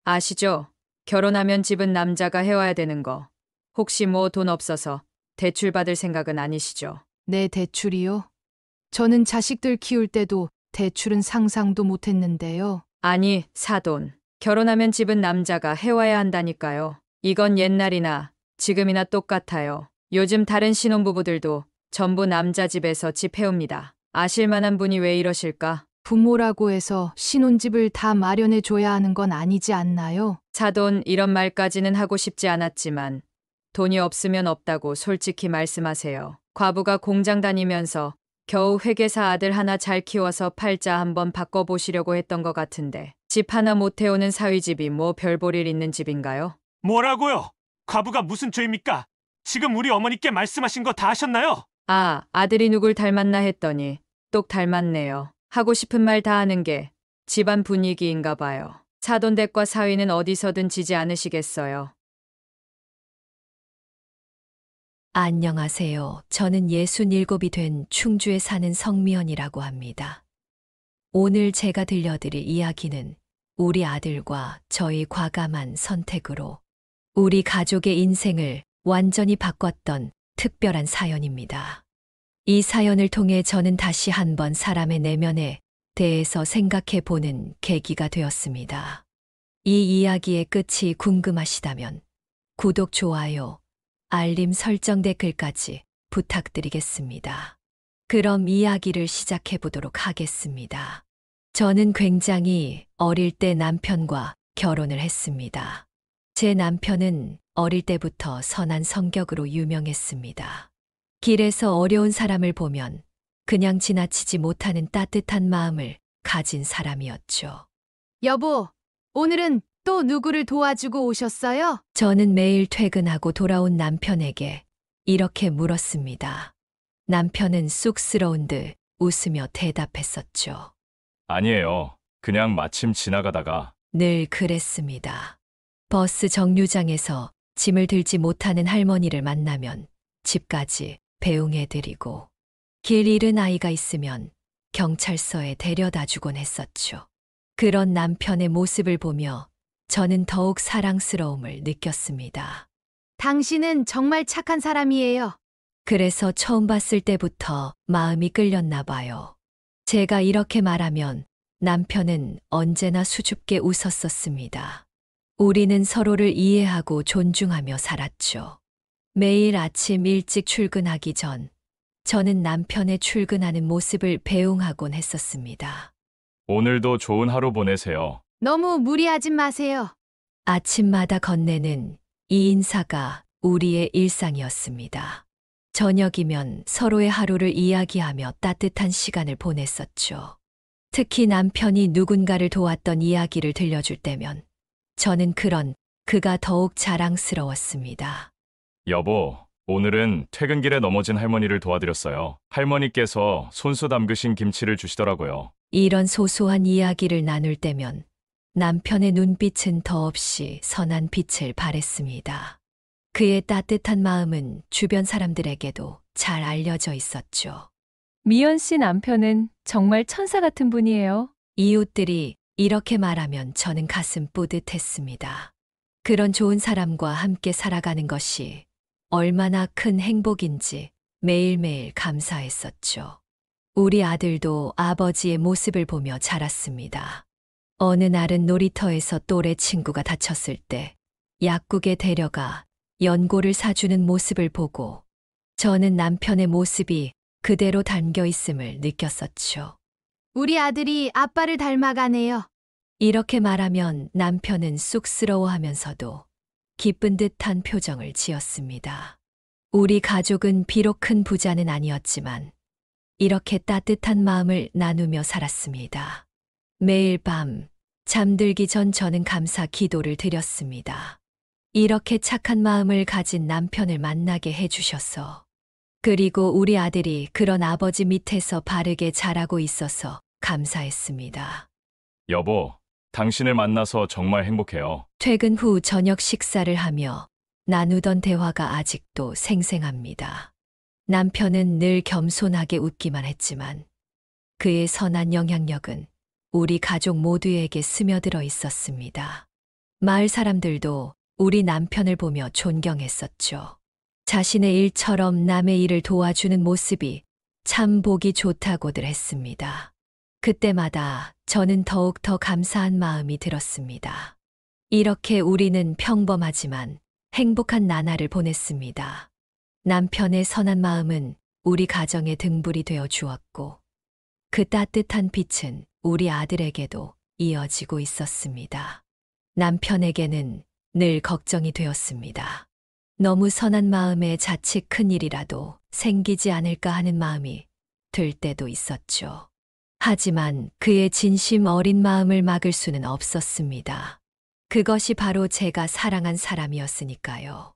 아시죠? 결혼하면 집은 남자가 해와야 되는 거. 혹시 뭐 돈 없어서 대출 받을 생각은 아니시죠? 내 대출이요? 저는 자식들 키울 때도 대출은 상상도 못 했는데요. 아니, 사돈. 결혼하면 집은 남자가 해와야 한다니까요. 이건 옛날이나 지금이나 똑같아요. 요즘 다른 신혼부부들도 전부 남자 집에서 집 해옵니다. 아실 만한 분이 왜 이러실까? 부모라고 해서 신혼집을 다 마련해 줘야 하는 건 아니지 않나요? 사돈, 이런 말까지는 하고 싶지 않았지만 돈이 없으면 없다고 솔직히 말씀하세요. 과부가 공장 다니면서 겨우 회계사 아들 하나 잘 키워서 팔자 한번 바꿔보시려고 했던 것 같은데 집 하나 못 해오는 사위집이 뭐 별 볼 일 있는 집인가요? 뭐라고요? 과부가 무슨 죄입니까? 지금 우리 어머니께 말씀하신 거 다 하셨나요? 아, 아들이 누굴 닮았나 했더니 똑 닮았네요. 하고 싶은 말 다 하는 게 집안 분위기인가 봐요. 사돈댁과 사위는 어디서든 지지 않으시겠어요. 안녕하세요. 저는 67이 된 충주에 사는 성미연이라고 합니다. 오늘 제가 들려드릴 이야기는 우리 아들과 저희 과감한 선택으로 우리 가족의 인생을 완전히 바꿨던 특별한 사연입니다. 이 사연을 통해 저는 다시 한번 사람의 내면에 대해서 생각해 보는 계기가 되었습니다. 이 이야기의 끝이 궁금하시다면 구독, 좋아요, 알림 설정, 댓글까지 부탁드리겠습니다. 그럼 이야기를 시작해 보도록 하겠습니다. 저는 굉장히 어릴 때 남편과 결혼을 했습니다. 제 남편은 어릴 때부터 선한 성격으로 유명했습니다. 길에서 어려운 사람을 보면 그냥 지나치지 못하는 따뜻한 마음을 가진 사람이었죠. 여보, 오늘은 또 누구를 도와주고 오셨어요? 저는 매일 퇴근하고 돌아온 남편에게 이렇게 물었습니다. 남편은 쑥스러운 듯 웃으며 대답했었죠. 아니에요. 그냥 마침 지나가다가. 늘 그랬습니다. 버스 정류장에서 짐을 들지 못하는 할머니를 만나면 집까지 배웅해드리고 길 잃은 아이가 있으면 경찰서에 데려다 주곤 했었죠. 그런 남편의 모습을 보며 저는 더욱 사랑스러움을 느꼈습니다. 당신은 정말 착한 사람이에요. 그래서 처음 봤을 때부터 마음이 끌렸나 봐요. 제가 이렇게 말하면 남편은 언제나 수줍게 웃었었습니다. 우리는 서로를 이해하고 존중하며 살았죠. 매일 아침 일찍 출근하기 전 저는 남편의 출근하는 모습을 배웅하곤 했었습니다. 오늘도 좋은 하루 보내세요. 너무 무리하지 마세요. 아침마다 건네는 이 인사가 우리의 일상이었습니다. 저녁이면 서로의 하루를 이야기하며 따뜻한 시간을 보냈었죠. 특히 남편이 누군가를 도왔던 이야기를 들려줄 때면 저는 그가 더욱 자랑스러웠습니다. 여보, 오늘은 퇴근길에 넘어진 할머니를 도와드렸어요. 할머니께서 손수 담그신 김치를 주시더라고요. 이런 소소한 이야기를 나눌 때면 남편의 눈빛은 더없이 선한 빛을 발했습니다. 그의 따뜻한 마음은 주변 사람들에게도 잘 알려져 있었죠. 미연 씨 남편은 정말 천사 같은 분이에요. 이웃들이 이렇게 말하면 저는 가슴 뿌듯했습니다. 그런 좋은 사람과 함께 살아가는 것이 얼마나 큰 행복인지 매일매일 감사했었죠. 우리 아들도 아버지의 모습을 보며 자랐습니다. 어느 날은 놀이터에서 또래 친구가 다쳤을 때 약국에 데려가 연고를 사주는 모습을 보고 저는 남편의 모습이 그대로 담겨 있음을 느꼈었죠. 우리 아들이 아빠를 닮아가네요. 이렇게 말하면 남편은 쑥스러워하면서도 기쁜 듯한 표정을 지었습니다. 우리 가족은 비록 큰 부자는 아니었지만 이렇게 따뜻한 마음을 나누며 살았습니다. 매일 밤 잠들기 전 저는 감사 기도를 드렸습니다. 이렇게 착한 마음을 가진 남편을 만나게 해주셔서, 그리고 우리 아들이 그런 아버지 밑에서 바르게 자라고 있어서 감사했습니다. 여보, 당신을 만나서 정말 행복해요. 퇴근 후 저녁 식사를 하며 나누던 대화가 아직도 생생합니다. 남편은 늘 겸손하게 웃기만 했지만 그의 선한 영향력은 우리 가족 모두에게 스며들어 있었습니다. 마을 사람들도 우리 남편을 보며 존경했었죠. 자신의 일처럼 남의 일을 도와주는 모습이 참 보기 좋다고들 했습니다. 그때마다 저는 더욱 더 감사한 마음이 들었습니다. 이렇게 우리는 평범하지만 행복한 나날을 보냈습니다. 남편의 선한 마음은 우리 가정의 등불이 되어 주었고, 그 따뜻한 빛은 우리 아들에게도 이어지고 있었습니다. 남편에게는 늘 걱정이 되었습니다. 너무 선한 마음에 자칫 큰일이라도 생기지 않을까 하는 마음이 들 때도 있었죠. 하지만 그의 진심 어린 마음을 막을 수는 없었습니다. 그것이 바로 제가 사랑한 사람이었으니까요.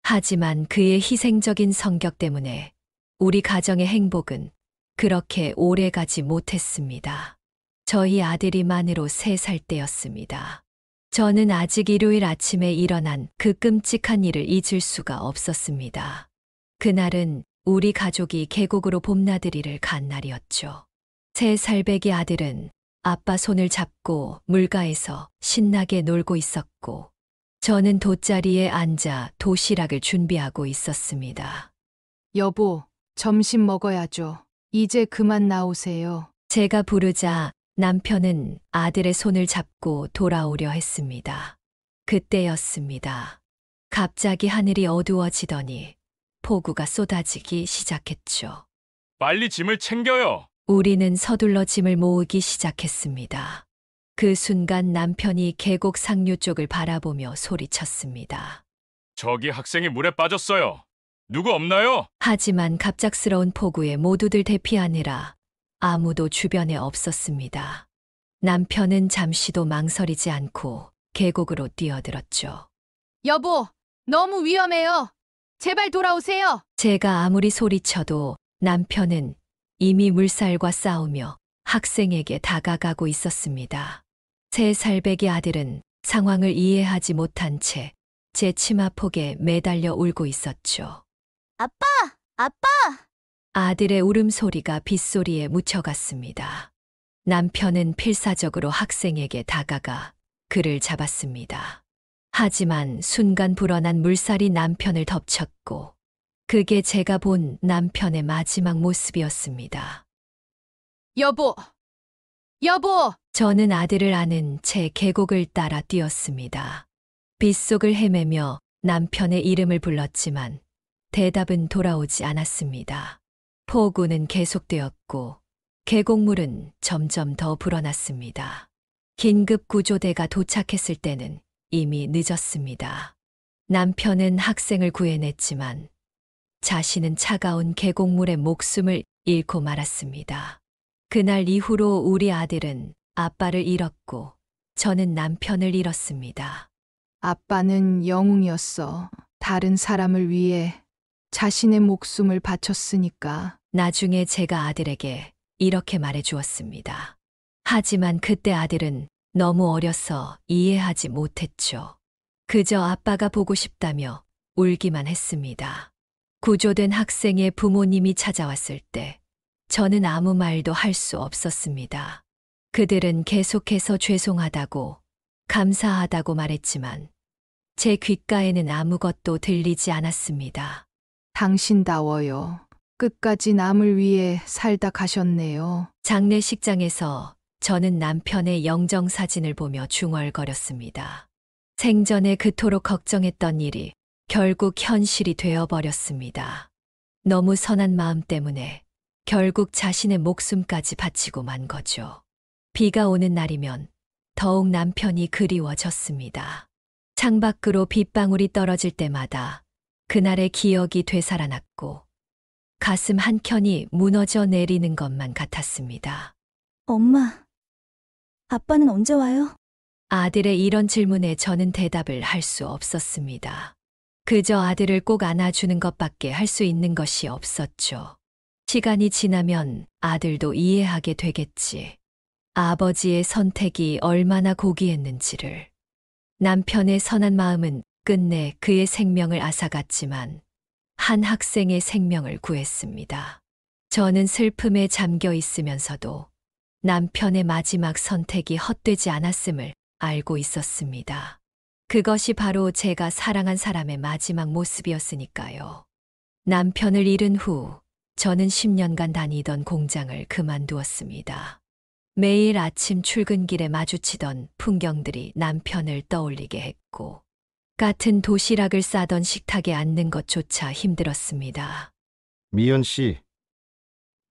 하지만 그의 희생적인 성격 때문에 우리 가정의 행복은 그렇게 오래 가지 못했습니다. 저희 아들이 만으로 3살 때였습니다. 저는 아직 일요일 아침에 일어난 그 끔찍한 일을 잊을 수가 없었습니다. 그날은 우리 가족이 계곡으로 봄나들이를 간 날이었죠. 3살 배기 아들은 아빠 손을 잡고 물가에서 신나게 놀고 있었고, 저는 돗자리에 앉아 도시락을 준비하고 있었습니다. 여보, 점심 먹어야죠. 이제 그만 나오세요. 제가 부르자 남편은 아들의 손을 잡고 돌아오려 했습니다. 그때였습니다. 갑자기 하늘이 어두워지더니 폭우가 쏟아지기 시작했죠. 빨리 짐을 챙겨요. 우리는 서둘러 짐을 모으기 시작했습니다. 그 순간 남편이 계곡 상류 쪽을 바라보며 소리쳤습니다. 저기 학생이 물에 빠졌어요. 누구 없나요? 하지만 갑작스러운 폭우에 모두들 대피하느라 아무도 주변에 없었습니다. 남편은 잠시도 망설이지 않고 계곡으로 뛰어들었죠. 여보, 너무 위험해요. 제발 돌아오세요. 제가 아무리 소리쳐도 남편은 이미 물살과 싸우며 학생에게 다가가고 있었습니다. 3살 배기 아들은 상황을 이해하지 못한 채 제 치마폭에 매달려 울고 있었죠. 아빠! 아빠! 아들의 울음소리가 빗소리에 묻혀갔습니다. 남편은 필사적으로 학생에게 다가가 그를 잡았습니다. 하지만 순간 불어난 물살이 남편을 덮쳤고, 그게 제가 본 남편의 마지막 모습이었습니다. 여보! 여보! 저는 아들을 안은 채 계곡을 따라 뛰었습니다. 빗속을 헤매며 남편의 이름을 불렀지만 대답은 돌아오지 않았습니다. 폭우는 계속되었고 계곡물은 점점 더 불어났습니다. 긴급 구조대가 도착했을 때는 이미 늦었습니다. 남편은 학생을 구해냈지만 자신은 차가운 계곡물에 목숨을 잃고 말았습니다. 그날 이후로 우리 아들은 아빠를 잃었고 저는 남편을 잃었습니다. 아빠는 영웅이었어. 다른 사람을 위해 자신의 목숨을 바쳤으니까. 나중에 제가 아들에게 이렇게 말해 주었습니다. 하지만 그때 아들은 너무 어려서 이해하지 못했죠. 그저 아빠가 보고 싶다며 울기만 했습니다. 구조된 학생의 부모님이 찾아왔을 때 저는 아무 말도 할 수 없었습니다. 그들은 계속해서 죄송하다고, 감사하다고 말했지만 제 귓가에는 아무것도 들리지 않았습니다. 당신다워요. 끝까지 남을 위해 살다 가셨네요. 장례식장에서 저는 남편의 영정사진을 보며 중얼거렸습니다. 생전에 그토록 걱정했던 일이 결국 현실이 되어버렸습니다. 너무 선한 마음 때문에 결국 자신의 목숨까지 바치고 만 거죠. 비가 오는 날이면 더욱 남편이 그리워졌습니다. 창밖으로 빗방울이 떨어질 때마다 그날의 기억이 되살아났고 가슴 한켠이 무너져 내리는 것만 같았습니다. 엄마, 아빠는 언제 와요? 아들의 이런 질문에 저는 대답을 할 수 없었습니다. 그저 아들을 꼭 안아주는 것밖에 할 수 있는 것이 없었죠. 시간이 지나면 아들도 이해하게 되겠지. 아버지의 선택이 얼마나 고귀했는지를. 남편의 선한 마음은 끝내 그의 생명을 앗아갔지만 한 학생의 생명을 구했습니다. 저는 슬픔에 잠겨 있으면서도 남편의 마지막 선택이 헛되지 않았음을 알고 있었습니다. 그것이 바로 제가 사랑한 사람의 마지막 모습이었으니까요. 남편을 잃은 후 저는 10년간 다니던 공장을 그만두었습니다. 매일 아침 출근길에 마주치던 풍경들이 남편을 떠올리게 했고, 같은 도시락을 싸던 식탁에 앉는 것조차 힘들었습니다. 미연 씨,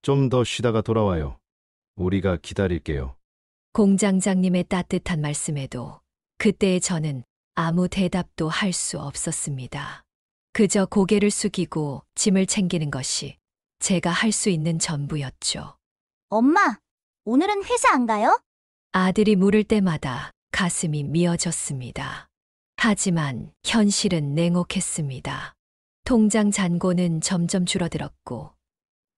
좀 더 쉬다가 돌아와요. 우리가 기다릴게요. 공장장님의 따뜻한 말씀에도 그때의 저는 아무 대답도 할 수 없었습니다. 그저 고개를 숙이고 짐을 챙기는 것이 제가 할 수 있는 전부였죠. 엄마, 오늘은 회사 안 가요? 아들이 물을 때마다 가슴이 미어졌습니다. 하지만 현실은 냉혹했습니다. 통장 잔고는 점점 줄어들었고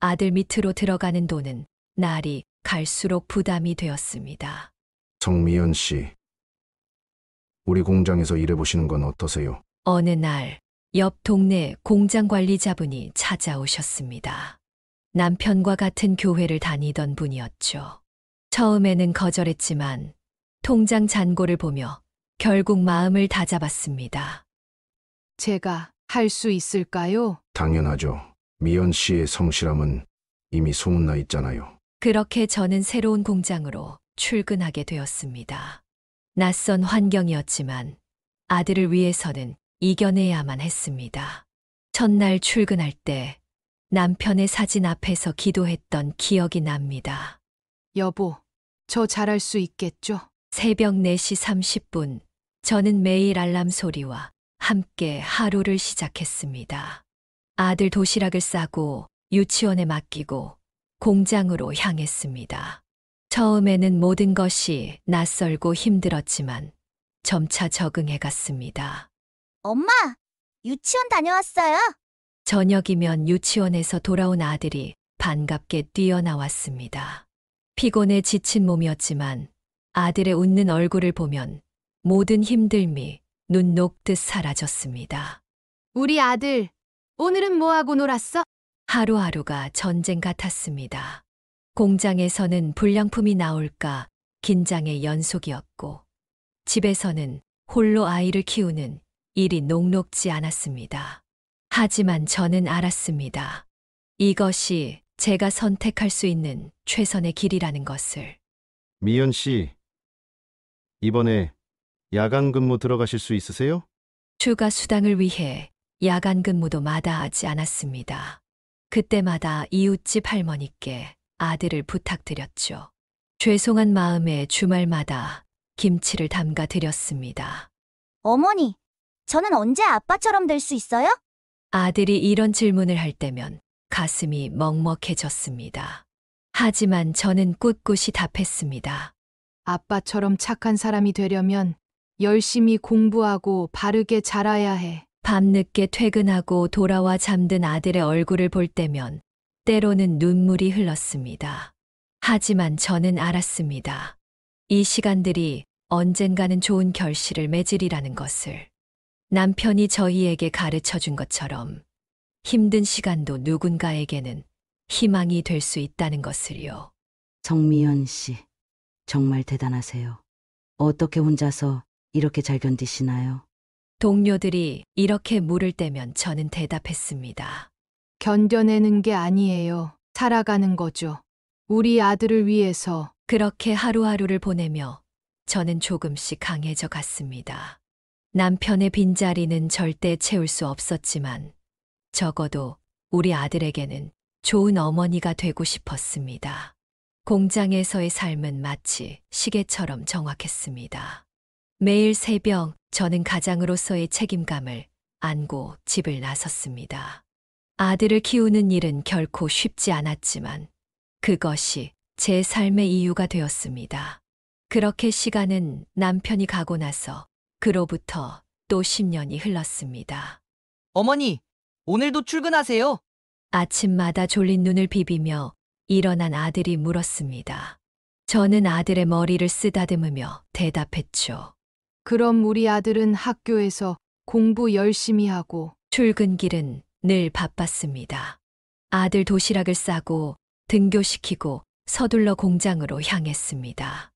아들 밑으로 들어가는 돈은 날이 갈수록 부담이 되었습니다. 정미연 씨, 우리 공장에서 일해보시는 건 어떠세요? 어느 날 옆 동네 공장 관리자분이 찾아오셨습니다. 남편과 같은 교회를 다니던 분이었죠. 처음에는 거절했지만 통장 잔고를 보며 결국 마음을 다잡았습니다. 제가 할 수 있을까요? 당연하죠. 미연 씨의 성실함은 이미 소문나 있잖아요. 그렇게 저는 새로운 공장으로 출근하게 되었습니다. 낯선 환경이었지만 아들을 위해서는 이겨내야만 했습니다. 첫날 출근할 때 남편의 사진 앞에서 기도했던 기억이 납니다. 여보, 저 잘할 수 있겠죠? 새벽 4시 30분, 저는 매일 알람 소리와 함께 하루를 시작했습니다. 아들 도시락을 싸고 유치원에 맡기고 공장으로 향했습니다. 처음에는 모든 것이 낯설고 힘들었지만 점차 적응해 갔습니다. 엄마, 유치원 다녀왔어요. 저녁이면 유치원에서 돌아온 아들이 반갑게 뛰어나왔습니다. 피곤해 지친 몸이었지만 아들의 웃는 얼굴을 보면 모든 힘듦이 눈 녹듯 사라졌습니다. 우리 아들, 오늘은 뭐하고 놀았어? 하루하루가 전쟁 같았습니다. 공장에서는 불량품이 나올까 긴장의 연속이었고, 집에서는 홀로 아이를 키우는 일이 녹록지 않았습니다. 하지만 저는 알았습니다. 이것이 제가 선택할 수 있는 최선의 길이라는 것을. 미연 씨, 이번에 야간 근무 들어가실 수 있으세요? 추가 수당을 위해 야간 근무도 마다하지 않았습니다. 그때마다 이웃집 할머니께 아들을 부탁드렸죠. 죄송한 마음에 주말마다 김치를 담가 드렸습니다. 어머니, 저는 언제 아빠처럼 될 수 있어요? 아들이 이런 질문을 할 때면 가슴이 먹먹해졌습니다. 하지만 저는 꿋꿋이 답했습니다. 아빠처럼 착한 사람이 되려면 열심히 공부하고 바르게 자라야 해. 밤늦게 퇴근하고 돌아와 잠든 아들의 얼굴을 볼 때면 때로는 눈물이 흘렀습니다. 하지만 저는 알았습니다. 이 시간들이 언젠가는 좋은 결실을 맺으리라는 것을. 남편이 저희에게 가르쳐 준 것처럼 힘든 시간도 누군가에게는 희망이 될 수 있다는 것을요. 정미연 씨, 정말 대단하세요. 어떻게 혼자서 이렇게 잘 견디시나요? 동료들이 이렇게 물을 때면 저는 대답했습니다. 견뎌내는 게 아니에요. 살아가는 거죠. 우리 아들을 위해서. 그렇게 하루하루를 보내며 저는 조금씩 강해져 갔습니다. 남편의 빈자리는 절대 채울 수 없었지만 적어도 우리 아들에게는 좋은 어머니가 되고 싶었습니다. 공장에서의 삶은 마치 시계처럼 정확했습니다. 매일 새벽 저는 가장으로서의 책임감을 안고 집을 나섰습니다. 아들을 키우는 일은 결코 쉽지 않았지만 그것이 제 삶의 이유가 되었습니다. 그렇게 시간은 남편이 가고 나서 그로부터 또 10년이 흘렀습니다. 어머니, 오늘도 출근하세요. 아침마다 졸린 눈을 비비며 일어난 아들이 물었습니다. 저는 아들의 머리를 쓰다듬으며 대답했죠. 그럼 우리 아들은 학교에서 공부 열심히 하고. 출근길은 늘 바빴습니다. 아들 도시락을 싸고 등교시키고 서둘러 공장으로 향했습니다.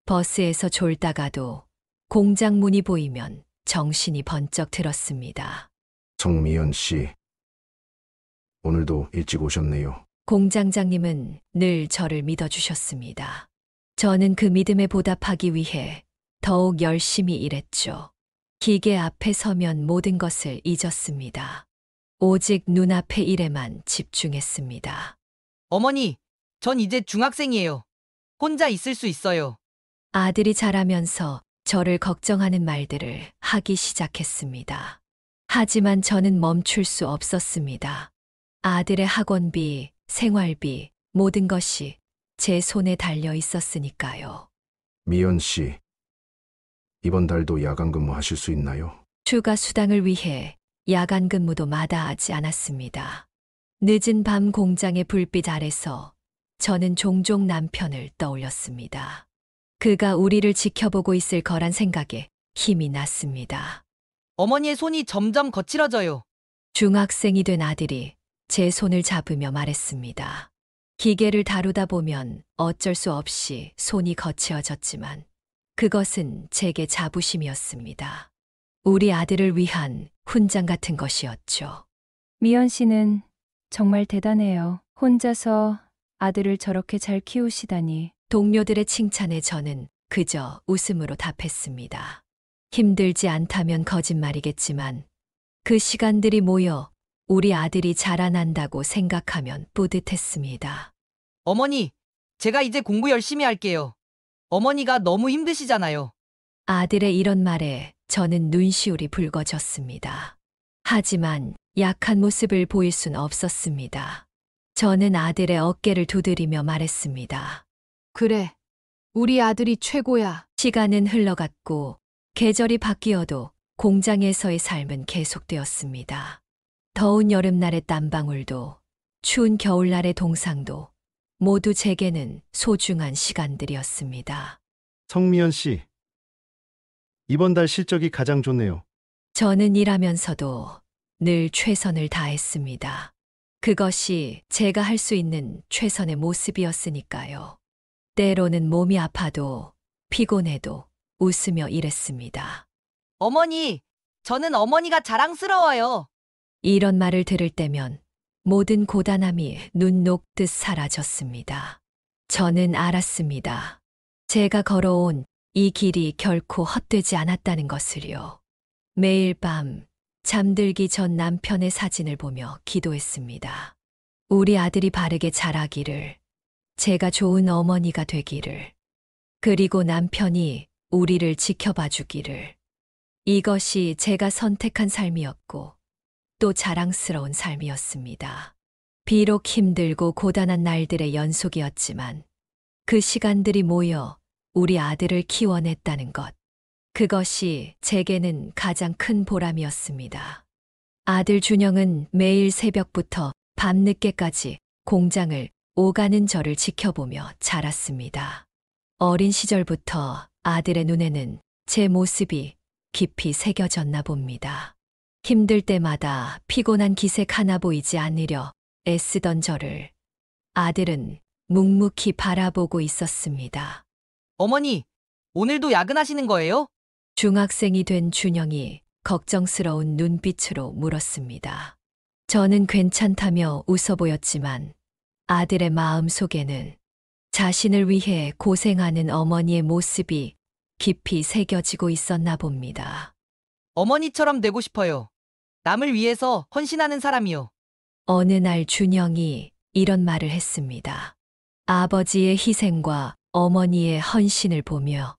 버스에서 졸다가도 공장 문이 보이면 정신이 번쩍 들었습니다. 성미연 씨, 오늘도 일찍 오셨네요. 공장장님은 늘 저를 믿어주셨습니다. 저는 그 믿음에 보답하기 위해 더욱 열심히 일했죠. 기계 앞에 서면 모든 것을 잊었습니다. 오직 눈앞의 일에만 집중했습니다. 어머니, 전 이제 중학생이에요. 혼자 있을 수 있어요. 아들이 자라면서 저를 걱정하는 말들을 하기 시작했습니다. 하지만 저는 멈출 수 없었습니다. 아들의 학원비, 생활비, 모든 것이 제 손에 달려 있었으니까요. 미연 씨, 이번 달도 야간 근무하실 수 있나요? 추가 수당을 위해 야간 근무도 마다하지 않았습니다. 늦은 밤 공장의 불빛 아래서 저는 종종 남편을 떠올렸습니다. 그가 우리를 지켜보고 있을 거란 생각에 힘이 났습니다. 어머니의 손이 점점 거칠어져요. 중학생이 된 아들이 제 손을 잡으며 말했습니다. 기계를 다루다 보면 어쩔 수 없이 손이 거칠어졌지만 그것은 제게 자부심이었습니다. 우리 아들을 위한 훈장 같은 것이었죠. 미연 씨는 정말 대단해요. 혼자서 아들을 저렇게 잘 키우시다니. 동료들의 칭찬에 저는 그저 웃음으로 답했습니다. 힘들지 않다면 거짓말이겠지만 그 시간들이 모여 우리 아들이 자라난다고 생각하면 뿌듯했습니다. 어머니, 제가 이제 공부 열심히 할게요. 어머니가 너무 힘드시잖아요. 아들의 이런 말에 저는 눈시울이 붉어졌습니다. 하지만 약한 모습을 보일 순 없었습니다. 저는 아들의 어깨를 두드리며 말했습니다. 그래, 우리 아들이 최고야. 시간은 흘러갔고 계절이 바뀌어도 공장에서의 삶은 계속되었습니다. 더운 여름날의 땀방울도 추운 겨울날의 동상도 모두 제게는 소중한 시간들이었습니다. 성미연 씨, 이번 달 실적이 가장 좋네요. 저는 일하면서도 늘 최선을 다했습니다. 그것이 제가 할 수 있는 최선의 모습이었으니까요. 때로는 몸이 아파도 피곤해도 웃으며 일했습니다. 어머니, 저는 어머니가 자랑스러워요. 이런 말을 들을 때면 모든 고단함이 눈 녹듯 사라졌습니다. 저는 알았습니다. 제가 걸어온 이 길이 결코 헛되지 않았다는 것을요. 매일 밤 잠들기 전 남편의 사진을 보며 기도했습니다. 우리 아들이 바르게 자라기를, 제가 좋은 어머니가 되기를, 그리고 남편이 우리를 지켜봐 주기를. 이것이 제가 선택한 삶이었고 또 자랑스러운 삶이었습니다. 비록 힘들고 고단한 날들의 연속이었지만 그 시간들이 모여 우리 아들을 키워냈다는 것. 그것이 제게는 가장 큰 보람이었습니다. 아들 준영은 매일 새벽부터 밤늦게까지 공장을 오가는 저를 지켜보며 자랐습니다. 어린 시절부터 아들의 눈에는 제 모습이 깊이 새겨졌나 봅니다. 힘들 때마다 피곤한 기색 하나 보이지 않으려 애쓰던 저를 아들은 묵묵히 바라보고 있었습니다. 어머니, 오늘도 야근하시는 거예요? 중학생이 된 준영이 걱정스러운 눈빛으로 물었습니다. 저는 괜찮다며 웃어 보였지만 아들의 마음 속에는 자신을 위해 고생하는 어머니의 모습이 깊이 새겨지고 있었나 봅니다. 어머니처럼 되고 싶어요. 남을 위해서 헌신하는 사람이요. 어느 날 준영이 이런 말을 했습니다. 아버지의 희생과 어머니의 헌신을 보며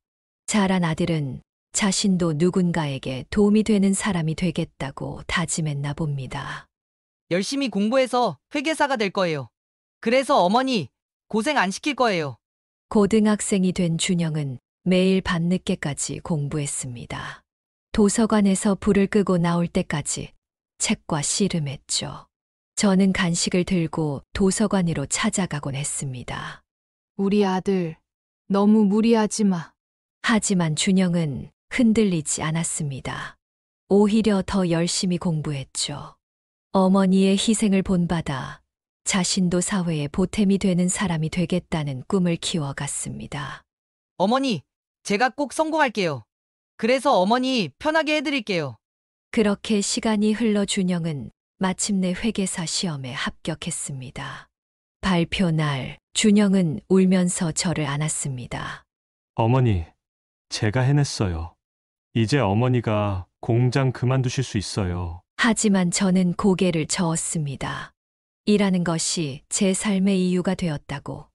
자란 아들은 자신도 누군가에게 도움이 되는 사람이 되겠다고 다짐했나 봅니다. 열심히 공부해서 회계사가 될 거예요. 그래서 어머니 고생 안 시킬 거예요. 고등학생이 된 준영은 매일 밤늦게까지 공부했습니다. 도서관에서 불을 끄고 나올 때까지 책과 씨름했죠. 저는 간식을 들고 도서관으로 찾아가곤 했습니다. 우리 아들, 너무 무리하지 마. 하지만 준영은 흔들리지 않았습니다. 오히려 더 열심히 공부했죠. 어머니의 희생을 본받아 자신도 사회에 보탬이 되는 사람이 되겠다는 꿈을 키워갔습니다. 어머니, 제가 꼭 성공할게요. 그래서 어머니 편하게 해드릴게요. 그렇게 시간이 흘러 준영은 마침내 회계사 시험에 합격했습니다. 발표 날, 준영은 울면서 저를 안았습니다. 어머니, 제가 해냈어요. 이제 어머니가 공장 그만두실 수 있어요. 하지만 저는 고개를 저었습니다. 일하는 것이 제 삶의 이유가 되었다고,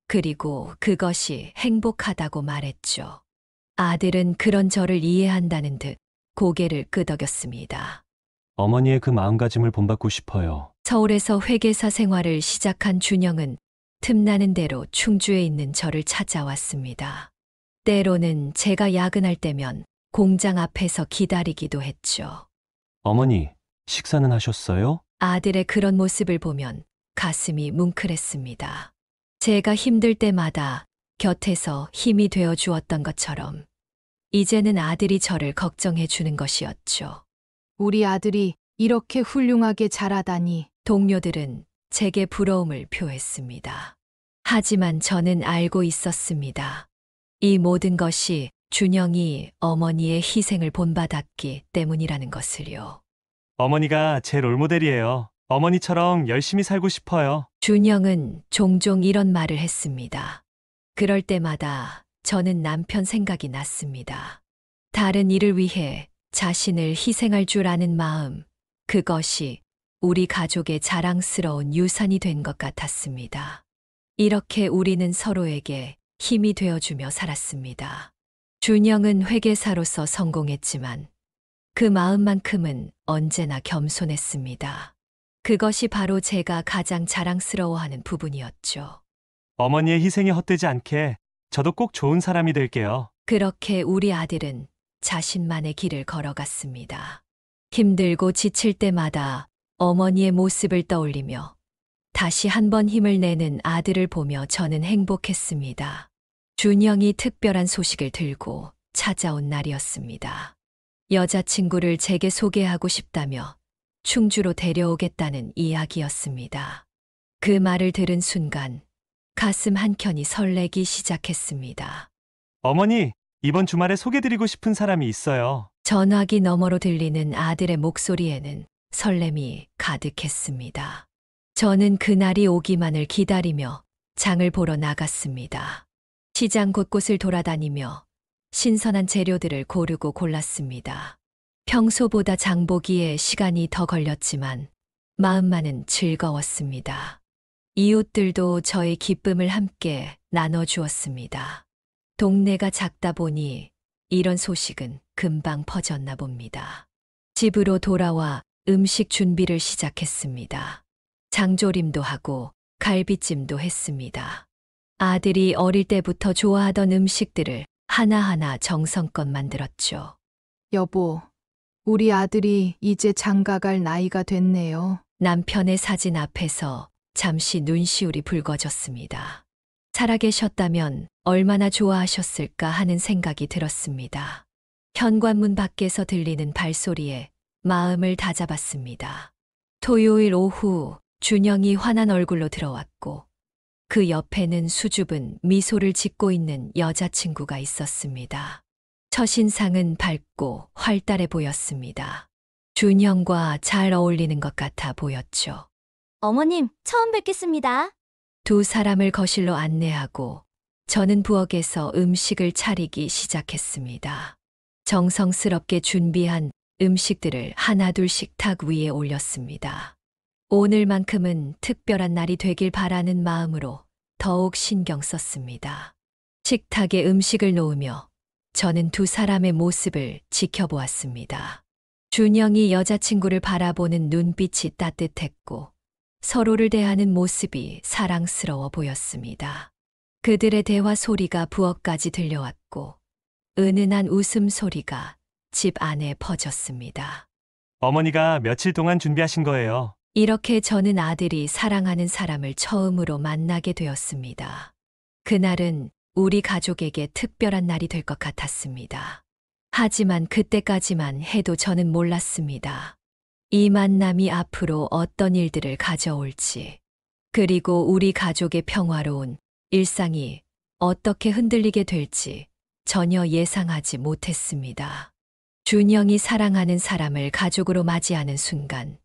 그리고 그것이 행복하다고 말했죠. 아들은 그런 저를 이해한다는 듯 고개를 끄덕였습니다. 어머니의 그 마음가짐을 본받고 싶어요. 서울에서 회계사 생활을 시작한 준영은 틈나는 대로 충주에 있는 저를 찾아왔습니다. 때로는 제가 야근할 때면 공장 앞에서 기다리기도 했죠. 어머니, 식사는 하셨어요? 아들의 그런 모습을 보면 가슴이 뭉클했습니다. 제가 힘들 때마다 곁에서 힘이 되어 주었던 것처럼 이제는 아들이 저를 걱정해 주는 것이었죠. 우리 아들이 이렇게 훌륭하게 자라다니. 동료들은 제게 부러움을 표했습니다. 하지만 저는 알고 있었습니다. 이 모든 것이 준영이 어머니의 희생을 본받았기 때문이라는 것을요. 어머니가 제 롤모델이에요. 어머니처럼 열심히 살고 싶어요. 준영은 종종 이런 말을 했습니다. 그럴 때마다 저는 남편 생각이 났습니다. 다른 일을 위해 자신을 희생할 줄 아는 마음, 그것이 우리 가족의 자랑스러운 유산이 된 것 같았습니다. 이렇게 우리는 서로에게 힘이 되어주며 살았습니다. 준영은 회계사로서 성공했지만 그 마음만큼은 언제나 겸손했습니다. 그것이 바로 제가 가장 자랑스러워하는 부분이었죠. 어머니의 희생이 헛되지 않게 저도 꼭 좋은 사람이 될게요. 그렇게 우리 아들은 자신만의 길을 걸어갔습니다. 힘들고 지칠 때마다 어머니의 모습을 떠올리며 다시 한번 힘을 내는 아들을 보며 저는 행복했습니다. 준영이 특별한 소식을 들고 찾아온 날이었습니다. 여자친구를 제게 소개하고 싶다며 충주로 데려오겠다는 이야기였습니다. 그 말을 들은 순간 가슴 한켠이 설레기 시작했습니다. 어머니, 이번 주말에 소개드리고 싶은 사람이 있어요. 전화기 너머로 들리는 아들의 목소리에는 설렘이 가득했습니다. 저는 그날이 오기만을 기다리며 장을 보러 나갔습니다. 시장 곳곳을 돌아다니며 신선한 재료들을 고르고 골랐습니다. 평소보다 장 보기에 시간이 더 걸렸지만 마음만은 즐거웠습니다. 이웃들도 저의 기쁨을 함께 나눠주었습니다. 동네가 작다 보니 이런 소식은 금방 퍼졌나 봅니다. 집으로 돌아와 음식 준비를 시작했습니다. 장조림도 하고 갈비찜도 했습니다. 아들이 어릴 때부터 좋아하던 음식들을 하나하나 정성껏 만들었죠. 여보, 우리 아들이 이제 장가갈 나이가 됐네요. 남편의 사진 앞에서 잠시 눈시울이 붉어졌습니다. 살아계셨다면 얼마나 좋아하셨을까 하는 생각이 들었습니다. 현관문 밖에서 들리는 발소리에 마음을 다잡았습니다. 토요일 오후 준영이 환한 얼굴로 들어왔고 그 옆에는 수줍은 미소를 짓고 있는 여자친구가 있었습니다. 첫인상은 밝고 활달해 보였습니다. 준영과 잘 어울리는 것 같아 보였죠. 어머님, 처음 뵙겠습니다. 두 사람을 거실로 안내하고 저는 부엌에서 음식을 차리기 시작했습니다. 정성스럽게 준비한 음식들을 하나둘씩 탁 위에 올렸습니다. 오늘만큼은 특별한 날이 되길 바라는 마음으로 더욱 신경 썼습니다. 식탁에 음식을 놓으며 저는 두 사람의 모습을 지켜보았습니다. 준영이 여자친구를 바라보는 눈빛이 따뜻했고 서로를 대하는 모습이 사랑스러워 보였습니다. 그들의 대화 소리가 부엌까지 들려왔고 은은한 웃음소리가 집 안에 퍼졌습니다. 어머니가 며칠 동안 준비하신 거예요. 이렇게 저는 아들이 사랑하는 사람을 처음으로 만나게 되었습니다. 그날은 우리 가족에게 특별한 날이 될 것 같았습니다. 하지만 그때까지만 해도 저는 몰랐습니다. 이 만남이 앞으로 어떤 일들을 가져올지, 그리고 우리 가족의 평화로운 일상이 어떻게 흔들리게 될지 전혀 예상하지 못했습니다. 준영이 사랑하는 사람을 가족으로 맞이하는 순간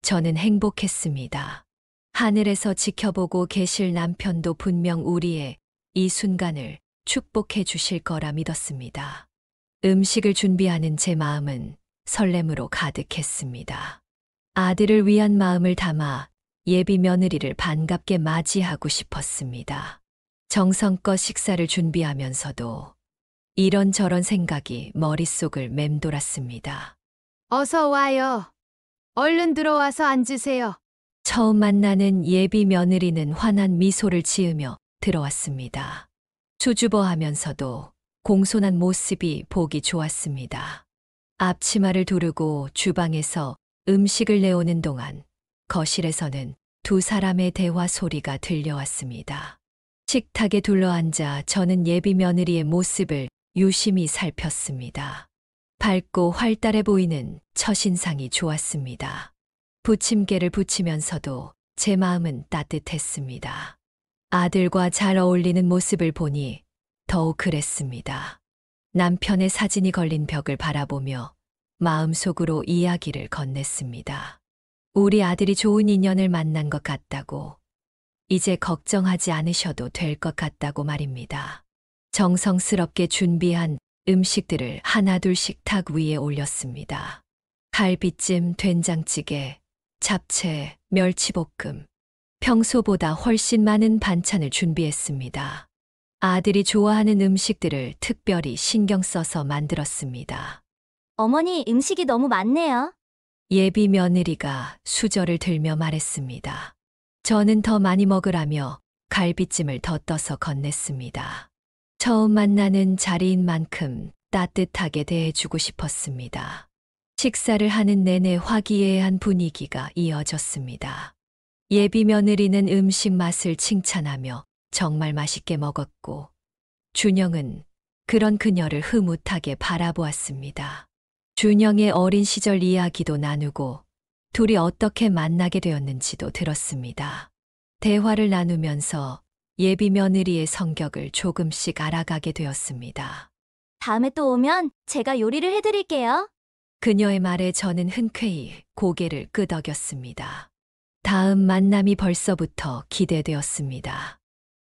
저는 행복했습니다. 하늘에서 지켜보고 계실 남편도 분명 우리의 이 순간을 축복해 주실 거라 믿었습니다. 음식을 준비하는 제 마음은 설렘으로 가득했습니다. 아들을 위한 마음을 담아 예비 며느리를 반갑게 맞이하고 싶었습니다. 정성껏 식사를 준비하면서도 이런저런 생각이 머릿속을 맴돌았습니다. 어서 와요. 얼른 들어와서 앉으세요. 처음 만나는 예비 며느리는 환한 미소를 지으며 들어왔습니다. 수줍어하면서도 공손한 모습이 보기 좋았습니다. 앞치마를 두르고 주방에서 음식을 내오는 동안 거실에서는 두 사람의 대화 소리가 들려왔습니다. 식탁에 둘러앉아 저는 예비 며느리의 모습을 유심히 살폈습니다. 밝고 활달해 보이는 첫인상이 좋았습니다. 부침개를 부치면서도 제 마음은 따뜻했습니다. 아들과 잘 어울리는 모습을 보니 더욱 그랬습니다. 남편의 사진이 걸린 벽을 바라보며 마음속으로 이야기를 건넸습니다. 우리 아들이 좋은 인연을 만난 것 같다고, 이제 걱정하지 않으셔도 될 것 같다고 말입니다. 정성스럽게 준비한 음식들을 하나둘씩 탁 위에 올렸습니다. 갈비찜, 된장찌개, 잡채, 멸치볶음. 평소보다 훨씬 많은 반찬을 준비했습니다. 아들이 좋아하는 음식들을 특별히 신경 써서 만들었습니다. 어머니, 음식이 너무 많네요. 예비 며느리가 수저를 들며 말했습니다. 저는 더 많이 먹으라며 갈비찜을 더 떠서 건넸습니다. 처음 만나는 자리인 만큼 따뜻하게 대해주고 싶었습니다. 식사를 하는 내내 화기애애한 분위기가 이어졌습니다. 예비 며느리는 음식 맛을 칭찬하며 정말 맛있게 먹었고, 준영은 그런 그녀를 흐뭇하게 바라보았습니다. 준영의 어린 시절 이야기도 나누고 둘이 어떻게 만나게 되었는지도 들었습니다. 대화를 나누면서 예비 며느리의 성격을 조금씩 알아가게 되었습니다. 다음에 또 오면 제가 요리를 해드릴게요. 그녀의 말에 저는 흔쾌히 고개를 끄덕였습니다. 다음 만남이 벌써부터 기대되었습니다.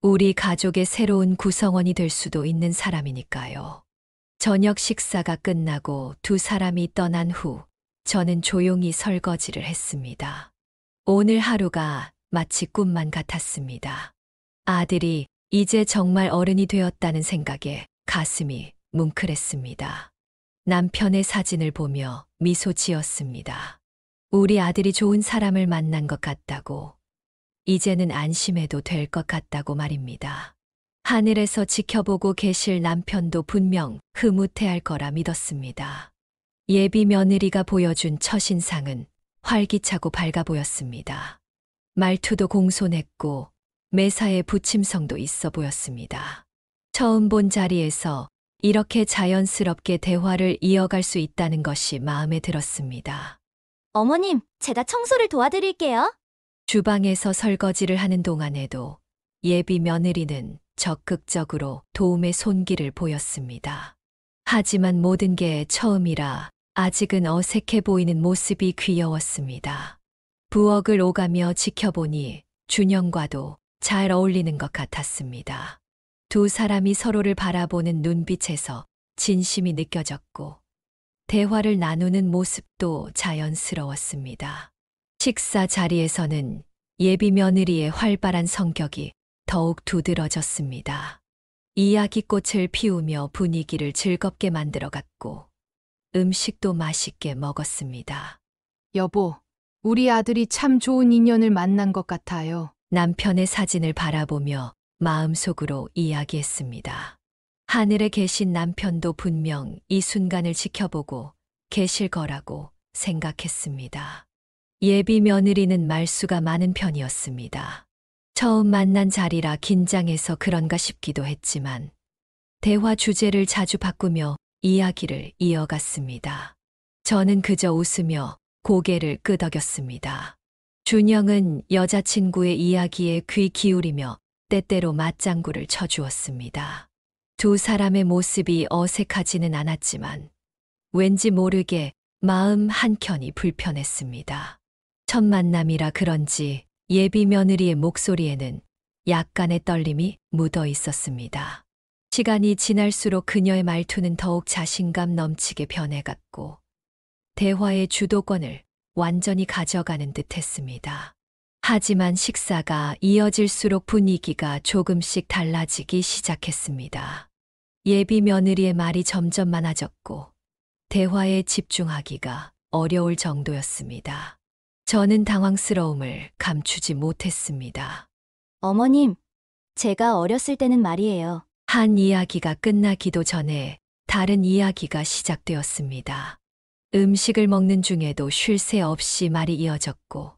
우리 가족의 새로운 구성원이 될 수도 있는 사람이니까요. 저녁 식사가 끝나고 두 사람이 떠난 후 저는 조용히 설거지를 했습니다. 오늘 하루가 마치 꿈만 같았습니다. 아들이 이제 정말 어른이 되었다는 생각에 가슴이 뭉클했습니다. 남편의 사진을 보며 미소 지었습니다. 우리 아들이 좋은 사람을 만난 것 같다고, 이제는 안심해도 될 것 같다고 말입니다. 하늘에서 지켜보고 계실 남편도 분명 흐뭇해할 거라 믿었습니다. 예비 며느리가 보여준 첫인상은 활기차고 밝아 보였습니다. 말투도 공손했고 매사에 부침성도 있어 보였습니다. 처음 본 자리에서 이렇게 자연스럽게 대화를 이어갈 수 있다는 것이 마음에 들었습니다. 어머님, 제가 청소를 도와드릴게요. 주방에서 설거지를 하는 동안에도 예비 며느리는 적극적으로 도움의 손길을 보였습니다. 하지만 모든 게 처음이라 아직은 어색해 보이는 모습이 귀여웠습니다. 부엌을 오가며 지켜보니 준영과도 잘 어울리는 것 같았습니다. 두 사람이 서로를 바라보는 눈빛에서 진심이 느껴졌고 대화를 나누는 모습도 자연스러웠습니다. 식사 자리에서는 예비 며느리의 활발한 성격이 더욱 두드러졌습니다. 이야기꽃을 피우며 분위기를 즐겁게 만들어갔고 음식도 맛있게 먹었습니다. 여보, 우리 아들이 참 좋은 인연을 만난 것 같아요. 남편의 사진을 바라보며 마음속으로 이야기했습니다. 하늘에 계신 남편도 분명 이 순간을 지켜보고 계실 거라고 생각했습니다. 예비 며느리는 말수가 많은 편이었습니다. 처음 만난 자리라 긴장해서 그런가 싶기도 했지만 대화 주제를 자주 바꾸며 이야기를 이어갔습니다. 저는 그저 웃으며 고개를 끄덕였습니다. 준영은 여자친구의 이야기에 귀 기울이며 때때로 맞장구를 쳐주었습니다. 두 사람의 모습이 어색하지는 않았지만 왠지 모르게 마음 한켠이 불편했습니다. 첫 만남이라 그런지 예비 며느리의 목소리에는 약간의 떨림이 묻어 있었습니다. 시간이 지날수록 그녀의 말투는 더욱 자신감 넘치게 변해갔고 대화의 주도권을 완전히 가져가는 듯했습니다. 하지만 식사가 이어질수록 분위기가 조금씩 달라지기 시작했습니다. 예비 며느리의 말이 점점 많아졌고 대화에 집중하기가 어려울 정도였습니다. 저는 당황스러움을 감추지 못했습니다. 어머님, 제가 어렸을 때는 말이에요. 한 이야기가 끝나기도 전에 다른 이야기가 시작되었습니다. 음식을 먹는 중에도 쉴 새 없이 말이 이어졌고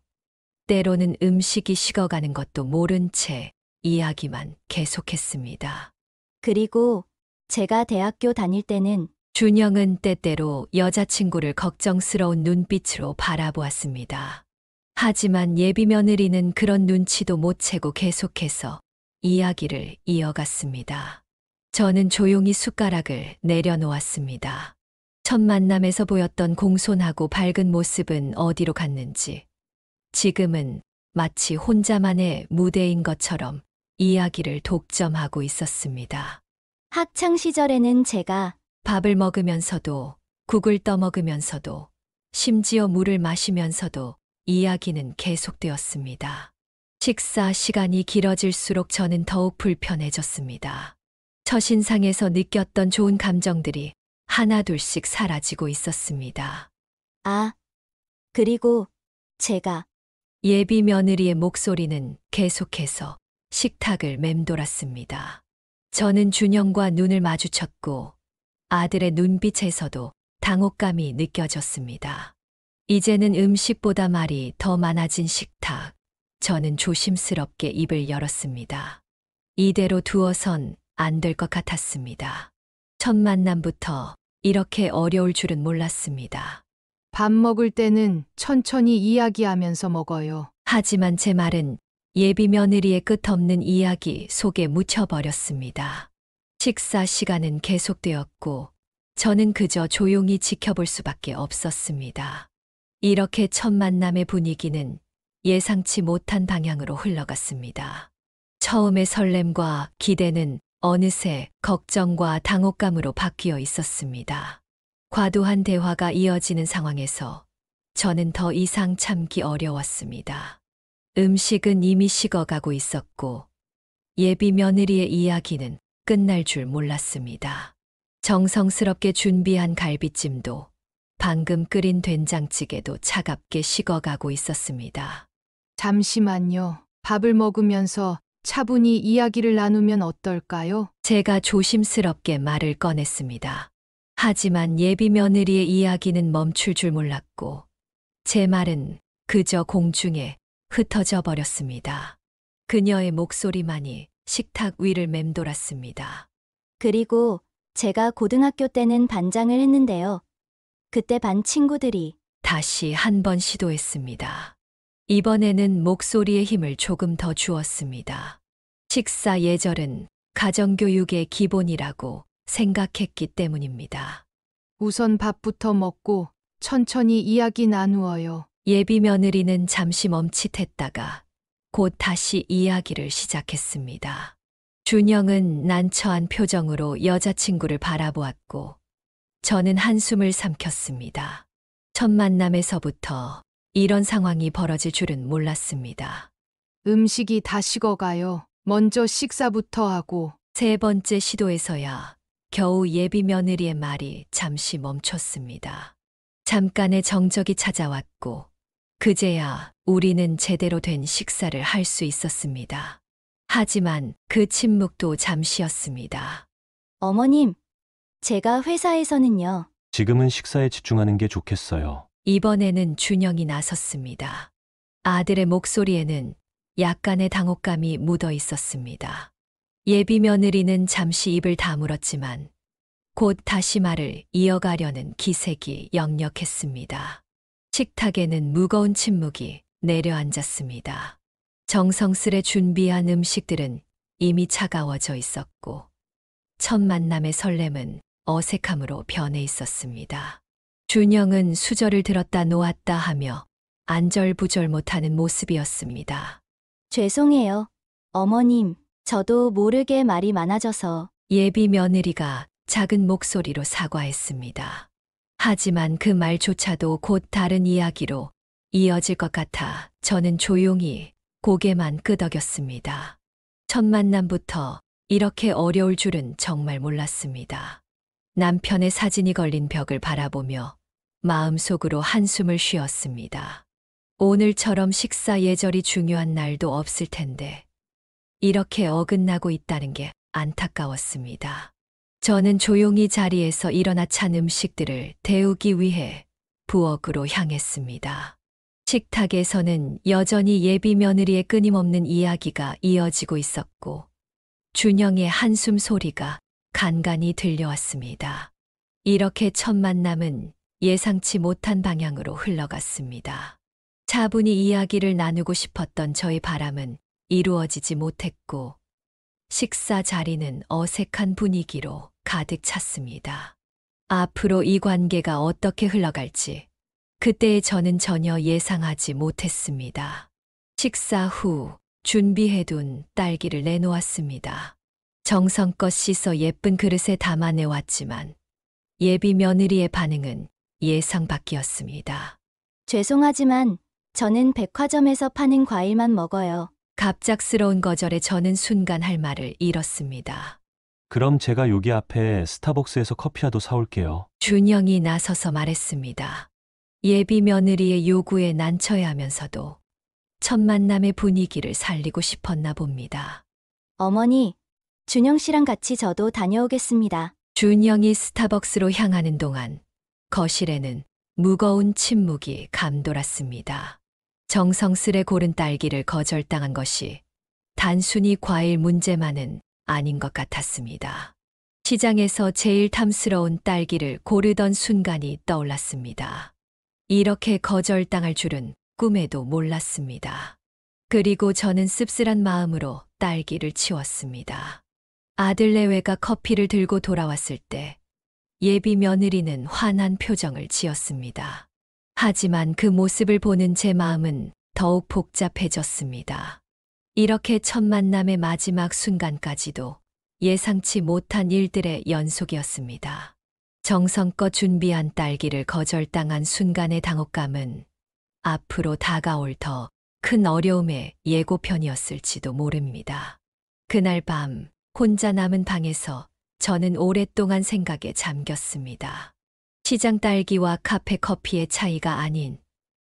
때로는 음식이 식어가는 것도 모른 채 이야기만 계속했습니다. 그리고 제가 대학교 다닐 때는 준영은 때때로 여자친구를 걱정스러운 눈빛으로 바라보았습니다. 하지만 예비 며느리는 그런 눈치도 못 채고 계속해서 이야기를 이어갔습니다. 저는 조용히 숟가락을 내려놓았습니다. 첫 만남에서 보였던 공손하고 밝은 모습은 어디로 갔는지 지금은 마치 혼자만의 무대인 것처럼 이야기를 독점하고 있었습니다. 학창 시절에는 제가 밥을 먹으면서도 국을 떠먹으면서도 심지어 물을 마시면서도 이야기는 계속되었습니다. 식사 시간이 길어질수록 저는 더욱 불편해졌습니다. 첫인상에서 느꼈던 좋은 감정들이 하나둘씩 사라지고 있었습니다. 아, 그리고 제가 예비 며느리의 목소리는 계속해서 식탁을 맴돌았습니다. 저는 준영과 눈을 마주쳤고 아들의 눈빛에서도 당혹감이 느껴졌습니다. 이제는 음식보다 말이 더 많아진 식탁. 저는 조심스럽게 입을 열었습니다. 이대로 두어선 안 될 것 같았습니다. 첫 만남부터 이렇게 어려울 줄은 몰랐습니다. 밥 먹을 때는 천천히 이야기하면서 먹어요. 하지만 제 말은 예비 며느리의 끝없는 이야기 속에 묻혀버렸습니다. 식사 시간은 계속되었고 저는 그저 조용히 지켜볼 수밖에 없었습니다. 이렇게 첫 만남의 분위기는 예상치 못한 방향으로 흘러갔습니다. 처음의 설렘과 기대는 어느새 걱정과 당혹감으로 바뀌어 있었습니다. 과도한 대화가 이어지는 상황에서 저는 더 이상 참기 어려웠습니다. 음식은 이미 식어가고 있었고 예비 며느리의 이야기는 끝날 줄 몰랐습니다. 정성스럽게 준비한 갈비찜도 방금 끓인 된장찌개도 차갑게 식어가고 있었습니다. 잠시만요. 밥을 먹으면서 차분히 이야기를 나누면 어떨까요? 제가 조심스럽게 말을 꺼냈습니다. 하지만 예비 며느리의 이야기는 멈출 줄 몰랐고 제 말은 그저 공중에 흩어져 버렸습니다. 그녀의 목소리만이 식탁 위를 맴돌았습니다. 그리고 제가 고등학교 때는 반장을 했는데요. 그때 반 친구들이 다시 한 번 시도했습니다. 이번에는 목소리의 힘을 조금 더 주었습니다. 식사 예절은 가정교육의 기본이라고 생각했기 때문입니다. 우선 밥부터 먹고 천천히 이야기 나누어요. 예비 며느리는 잠시 멈칫했다가 곧 다시 이야기를 시작했습니다. 준영은 난처한 표정으로 여자친구를 바라보았고 저는 한숨을 삼켰습니다. 첫 만남에서부터 이런 상황이 벌어질 줄은 몰랐습니다. 음식이 다 식어가요. 먼저 식사부터 하고. 세 번째 시도에서야 겨우 예비 며느리의 말이 잠시 멈췄습니다. 잠깐의 정적이 찾아왔고 그제야 우리는 제대로 된 식사를 할 수 있었습니다. 하지만 그 침묵도 잠시였습니다. 어머님, 제가 회사에서는요. 지금은 식사에 집중하는 게 좋겠어요. 이번에는 준영이 나섰습니다. 아들의 목소리에는 약간의 당혹감이 묻어 있었습니다. 예비 며느리는 잠시 입을 다물었지만 곧 다시 말을 이어가려는 기색이 역력했습니다. 식탁에는 무거운 침묵이 내려앉았습니다. 정성스레 준비한 음식들은 이미 차가워져 있었고 첫 만남의 설렘은 어색함으로 변해 있었습니다. 준영은 수저를 들었다 놓았다 하며 안절부절 못하는 모습이었습니다. 죄송해요. 어머님, 저도 모르게 말이 많아져서. 예비 며느리가 작은 목소리로 사과했습니다. 하지만 그 말조차도 곧 다른 이야기로 이어질 것 같아 저는 조용히 고개만 끄덕였습니다. 첫 만남부터 이렇게 어려울 줄은 정말 몰랐습니다. 남편의 사진이 걸린 벽을 바라보며 마음속으로 한숨을 쉬었습니다. 오늘처럼 식사 예절이 중요한 날도 없을 텐데 이렇게 어긋나고 있다는 게 안타까웠습니다. 저는 조용히 자리에서 일어나 찬 음식들을 데우기 위해 부엌으로 향했습니다. 식탁에서는 여전히 예비 며느리의 끊임없는 이야기가 이어지고 있었고 준영의 한숨 소리가 간간히 들려왔습니다. 이렇게 첫 만남은 예상치 못한 방향으로 흘러갔습니다. 차분히 이야기를 나누고 싶었던 저의 바람은 이루어지지 못했고 식사 자리는 어색한 분위기로 가득 찼습니다. 앞으로 이 관계가 어떻게 흘러갈지 그때의 저는 전혀 예상하지 못했습니다. 식사 후 준비해둔 딸기를 내놓았습니다. 정성껏 씻어 예쁜 그릇에 담아내왔지만 예비 며느리의 반응은 예상 밖이었습니다. 죄송하지만 저는 백화점에서 파는 과일만 먹어요. 갑작스러운 거절에 저는 순간 할 말을 잃었습니다. 그럼 제가 여기 앞에 스타벅스에서 커피라도 사올게요. 준영이 나서서 말했습니다. 예비 며느리의 요구에 난처해 하면서도 첫 만남의 분위기를 살리고 싶었나 봅니다. 어머니, 준영 씨랑 같이 저도 다녀오겠습니다. 준영이 스타벅스로 향하는 동안 거실에는 무거운 침묵이 감돌았습니다. 정성스레 고른 딸기를 거절당한 것이 단순히 과일 문제만은 아닌 것 같았습니다. 시장에서 제일 탐스러운 딸기를 고르던 순간이 떠올랐습니다. 이렇게 거절당할 줄은 꿈에도 몰랐습니다. 그리고 저는 씁쓸한 마음으로 딸기를 치웠습니다. 아들 내외가 커피를 들고 돌아왔을 때 예비 며느리는 환한 표정을 지었습니다. 하지만 그 모습을 보는 제 마음은 더욱 복잡해졌습니다. 이렇게 첫 만남의 마지막 순간까지도 예상치 못한 일들의 연속이었습니다. 정성껏 준비한 딸기를 거절당한 순간의 당혹감은 앞으로 다가올 더 큰 어려움의 예고편이었을지도 모릅니다. 그날 밤 혼자 남은 방에서 저는 오랫동안 생각에 잠겼습니다. 시장 딸기와 카페 커피의 차이가 아닌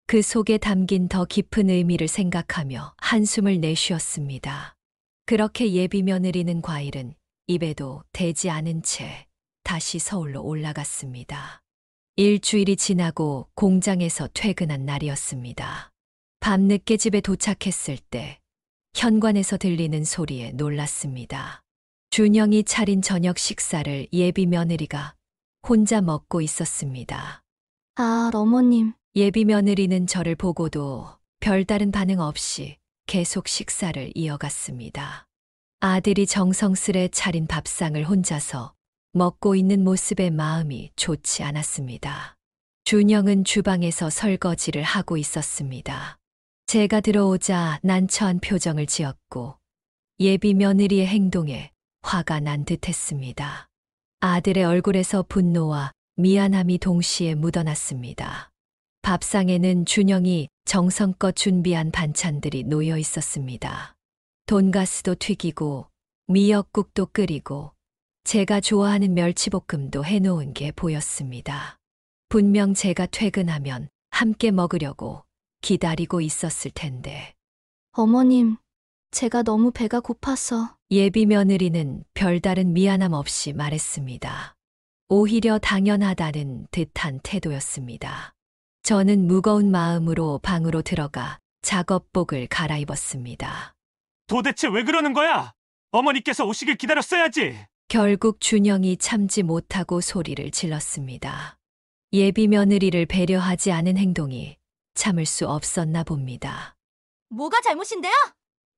그 속에 담긴 더 깊은 의미를 생각하며 한숨을 내쉬었습니다. 그렇게 예비 며느리는 과일은 입에도 대지 않은 채 다시 서울로 올라갔습니다. 일주일이 지나고 공장에서 퇴근한 날이었습니다. 밤늦게 집에 도착했을 때 현관에서 들리는 소리에 놀랐습니다. 준영이 차린 저녁 식사를 예비 며느리가 혼자 먹고 있었습니다. 아, 어머님. 예비 며느리는 저를 보고도 별다른 반응 없이 계속 식사를 이어갔습니다. 아들이 정성스레 차린 밥상을 혼자서 먹고 있는 모습에 마음이 좋지 않았습니다. 준영은 주방에서 설거지를 하고 있었습니다. 제가 들어오자 난처한 표정을 지었고 예비 며느리의 행동에 화가 난 듯했습니다. 아들의 얼굴에서 분노와 미안함이 동시에 묻어났습니다. 밥상에는 준영이 정성껏 준비한 반찬들이 놓여 있었습니다. 돈가스도 튀기고 미역국도 끓이고 제가 좋아하는 멸치볶음도 해놓은 게 보였습니다. 분명 제가 퇴근하면 함께 먹으려고 기다리고 있었을 텐데. 어머님, 제가 너무 배가 고파서. 예비 며느리는 별다른 미안함 없이 말했습니다. 오히려 당연하다는 듯한 태도였습니다. 저는 무거운 마음으로 방으로 들어가 작업복을 갈아입었습니다. 도대체 왜 그러는 거야? 어머니께서 오시길 기다렸어야지. 결국 준영이 참지 못하고 소리를 질렀습니다. 예비 며느리를 배려하지 않은 행동이 참을 수 없었나 봅니다. 뭐가 잘못인데요?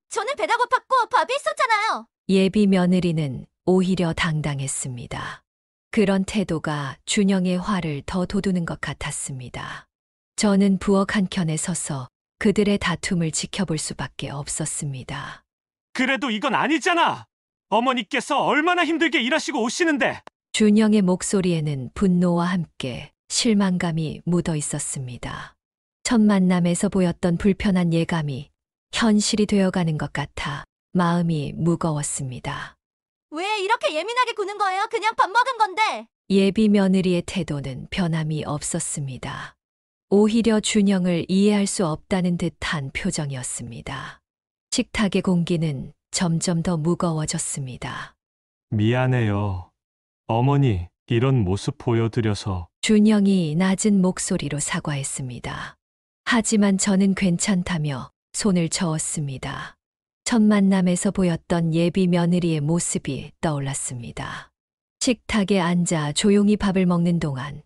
저는 배가 고팠고 밥이 있었잖아요. 예비 며느리는 오히려 당당했습니다. 그런 태도가 준영의 화를 더 돋우는 것 같았습니다. 저는 부엌 한켠에 서서 그들의 다툼을 지켜볼 수밖에 없었습니다. 그래도 이건 아니잖아. 어머니께서 얼마나 힘들게 일하시고 오시는데. 준영의 목소리에는 분노와 함께 실망감이 묻어 있었습니다. 첫 만남에서 보였던 불편한 예감이 현실이 되어가는 것 같아 마음이 무거웠습니다. 왜 이렇게 예민하게 구는 거예요? 그냥 밥 먹은 건데. 예비 며느리의 태도는 변함이 없었습니다. 오히려 준영을 이해할 수 없다는 듯한 표정이었습니다. 식탁의 공기는 점점 더 무거워졌습니다. 미안해요. 어머니, 이런 모습 보여드려서. 준영이 낮은 목소리로 사과했습니다. 하지만 저는 괜찮다며 손을 저었습니다. 첫 만남에서 보였던 예비 며느리의 모습이 떠올랐습니다. 식탁에 앉아 조용히 밥을 먹는 동안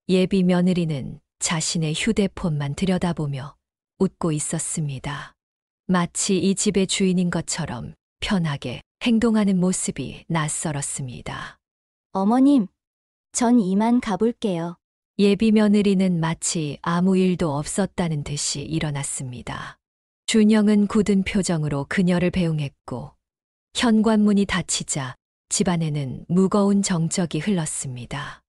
예비 며느리는 자신의 휴대폰만 들여다보며 웃고 있었습니다. 마치 이 집의 주인인 것처럼 편하게 행동하는 모습이 낯설었습니다. 어머님, 전 이만 가볼게요. 예비 며느리는 마치 아무 일도 없었다는 듯이 일어났습니다. 준영은 굳은 표정으로 그녀를 배웅했고 현관문이 닫히자 집안에는 무거운 정적이 흘렀습니다.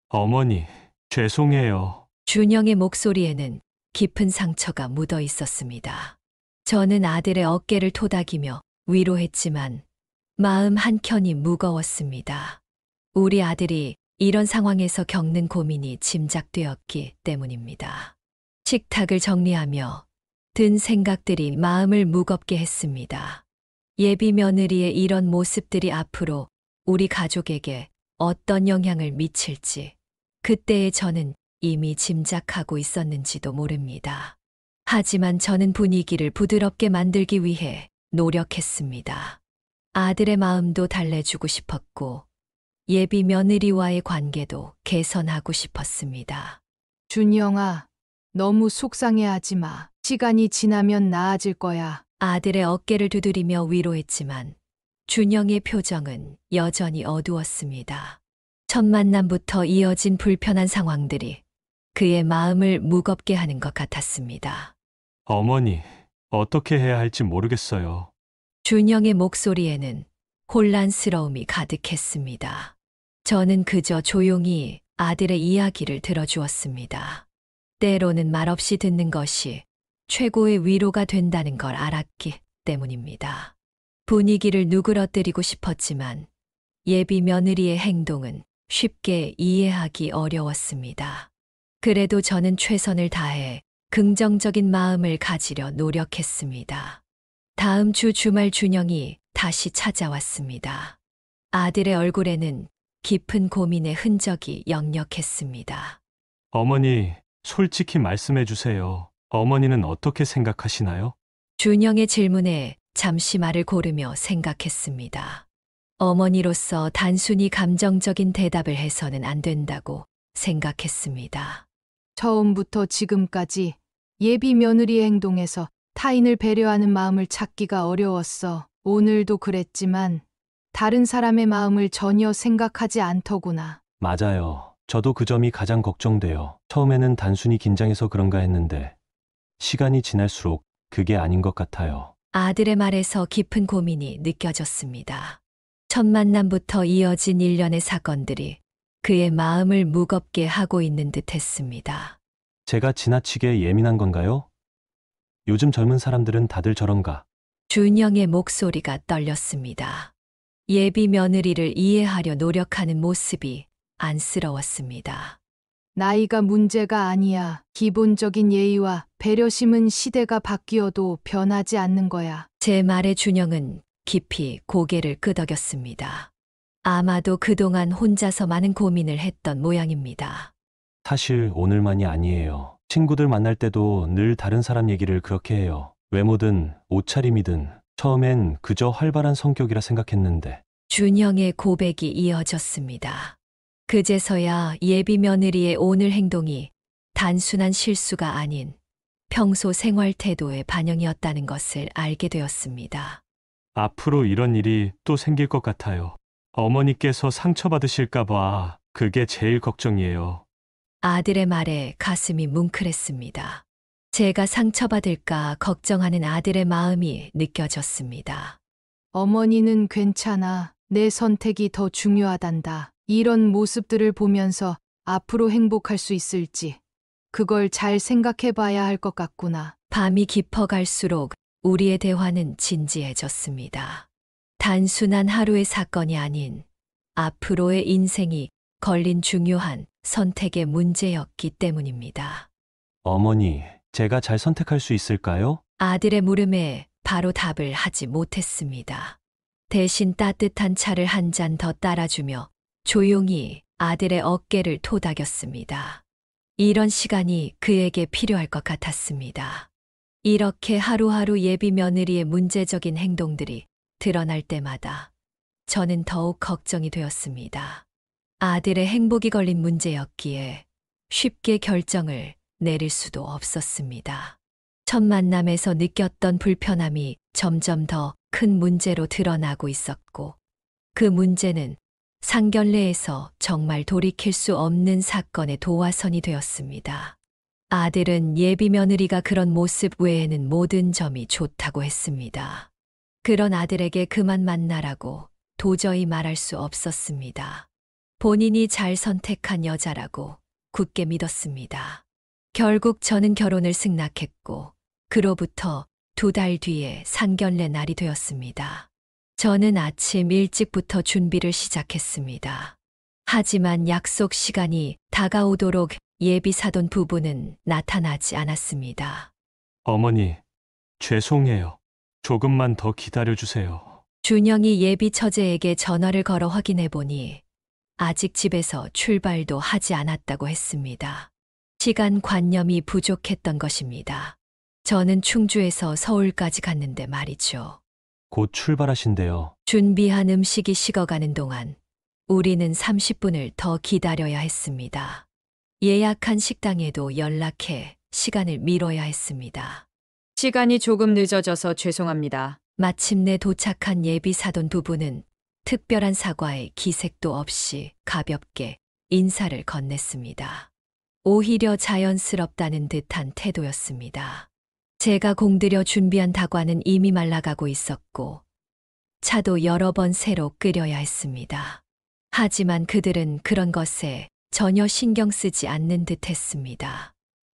어머니, 죄송해요. 준영의 목소리에는 깊은 상처가 묻어 있었습니다. 저는 아들의 어깨를 토닥이며 위로했지만 마음 한켠이 무거웠습니다. 우리 아들이 이런 상황에서 겪는 고민이 짐작되었기 때문입니다. 식탁을 정리하며 든 생각들이 마음을 무겁게 했습니다. 예비 며느리의 이런 모습들이 앞으로 우리 가족에게 어떤 영향을 미칠지 그때의 저는 이미 짐작하고 있었는지도 모릅니다. 하지만 저는 분위기를 부드럽게 만들기 위해 노력했습니다. 아들의 마음도 달래주고 싶었고 예비 며느리와의 관계도 개선하고 싶었습니다. 준영아, 너무 속상해하지 마. 시간이 지나면 나아질 거야. 아들의 어깨를 두드리며 위로했지만 준영의 표정은 여전히 어두웠습니다. 첫 만남부터 이어진 불편한 상황들이 그의 마음을 무겁게 하는 것 같았습니다. 어머니, 어떻게 해야 할지 모르겠어요. 준영의 목소리에는 혼란스러움이 가득했습니다. 저는 그저 조용히 아들의 이야기를 들어주었습니다. 때로는 말없이 듣는 것이 최고의 위로가 된다는 걸 알았기 때문입니다. 분위기를 누그러뜨리고 싶었지만 예비 며느리의 행동은 쉽게 이해하기 어려웠습니다. 그래도 저는 최선을 다해 긍정적인 마음을 가지려 노력했습니다. 다음 주 주말 준영이 다시 찾아왔습니다. 아들의 얼굴에는 깊은 고민의 흔적이 역력했습니다. 어머니, 솔직히 말씀해 주세요. 어머니는 어떻게 생각하시나요? 준영의 질문에 잠시 말을 고르며 생각했습니다. 어머니로서 단순히 감정적인 대답을 해서는 안 된다고 생각했습니다. 처음부터 지금까지 예비 며느리의 행동에서 타인을 배려하는 마음을 찾기가 어려웠어. 오늘도 그랬지만 다른 사람의 마음을 전혀 생각하지 않더구나. 맞아요. 저도 그 점이 가장 걱정돼요. 처음에는 단순히 긴장해서 그런가 했는데 시간이 지날수록 그게 아닌 것 같아요. 아들의 말에서 깊은 고민이 느껴졌습니다. 첫 만남부터 이어진 일련의 사건들이 그의 마음을 무겁게 하고 있는 듯 했습니다. 제가 지나치게 예민한 건가요? 요즘 젊은 사람들은 다들 저런가? 준영의 목소리가 떨렸습니다. 예비 며느리를 이해하려 노력하는 모습이 안쓰러웠습니다. 나이가 문제가 아니야. 기본적인 예의와 배려심은 시대가 바뀌어도 변하지 않는 거야. 제 말에 준영은 깊이 고개를 끄덕였습니다. 아마도 그동안 혼자서 많은 고민을 했던 모양입니다. 사실 오늘만이 아니에요. 친구들 만날 때도 늘 다른 사람 얘기를 그렇게 해요. 외모든 옷차림이든 처음엔 그저 활발한 성격이라 생각했는데. 준영의 고백이 이어졌습니다. 그제서야 예비 며느리의 오늘 행동이 단순한 실수가 아닌 평소 생활 태도의 반영이었다는 것을 알게 되었습니다. 앞으로 이런 일이 또 생길 것 같아요. 어머니께서 상처받으실까봐 그게 제일 걱정이에요. 아들의 말에 가슴이 뭉클했습니다. 제가 상처받을까 걱정하는 아들의 마음이 느껴졌습니다. 어머니는 괜찮아. 내 선택이 더 중요하단다. 이런 모습들을 보면서 앞으로 행복할 수 있을지 그걸 잘 생각해 봐야 할 것 같구나. 밤이 깊어갈수록 우리의 대화는 진지해졌습니다. 단순한 하루의 사건이 아닌 앞으로의 인생이 걸린 중요한 선택의 문제였기 때문입니다. 어머니, 제가 잘 선택할 수 있을까요? 아들의 물음에 바로 답을 하지 못했습니다. 대신 따뜻한 차를 한 잔 더 따라주며 조용히 아들의 어깨를 토닥였습니다. 이런 시간이 그에게 필요할 것 같았습니다. 이렇게 하루하루 예비 며느리의 문제적인 행동들이 드러날 때마다 저는 더욱 걱정이 되었습니다. 아들의 행복이 걸린 문제였기에 쉽게 결정을 내릴 수도 없었습니다. 첫 만남에서 느꼈던 불편함이 점점 더 큰 문제로 드러나고 있었고, 그 문제는 상견례에서 정말 돌이킬 수 없는 사건의 도화선이 되었습니다. 아들은 예비 며느리가 그런 모습 외에는 모든 점이 좋다고 했습니다. 그런 아들에게 그만 만나라고 도저히 말할 수 없었습니다. 본인이 잘 선택한 여자라고 굳게 믿었습니다. 결국 저는 결혼을 승낙했고, 그로부터 2달 뒤에 상견례 날이 되었습니다. 저는 아침 일찍부터 준비를 시작했습니다. 하지만 약속 시간이 다가오도록 예비 사돈 부부는 나타나지 않았습니다. 어머니, 죄송해요. 조금만 더 기다려주세요. 준영이 예비 처제에게 전화를 걸어 확인해 보니 아직 집에서 출발도 하지 않았다고 했습니다. 시간 관념이 부족했던 것입니다. 저는 충주에서 서울까지 갔는데 말이죠. 곧 출발하신대요. 준비한 음식이 식어가는 동안 우리는 30분을 더 기다려야 했습니다. 예약한 식당에도 연락해 시간을 미뤄야 했습니다. 시간이 조금 늦어져서 죄송합니다. 마침내 도착한 예비 사돈 부부는 특별한 사과에 기색도 없이 가볍게 인사를 건넸습니다. 오히려 자연스럽다는 듯한 태도였습니다. 제가 공들여 준비한 다과는 이미 말라가고 있었고, 차도 여러 번 새로 끓여야 했습니다. 하지만 그들은 그런 것에 전혀 신경 쓰지 않는 듯 했습니다.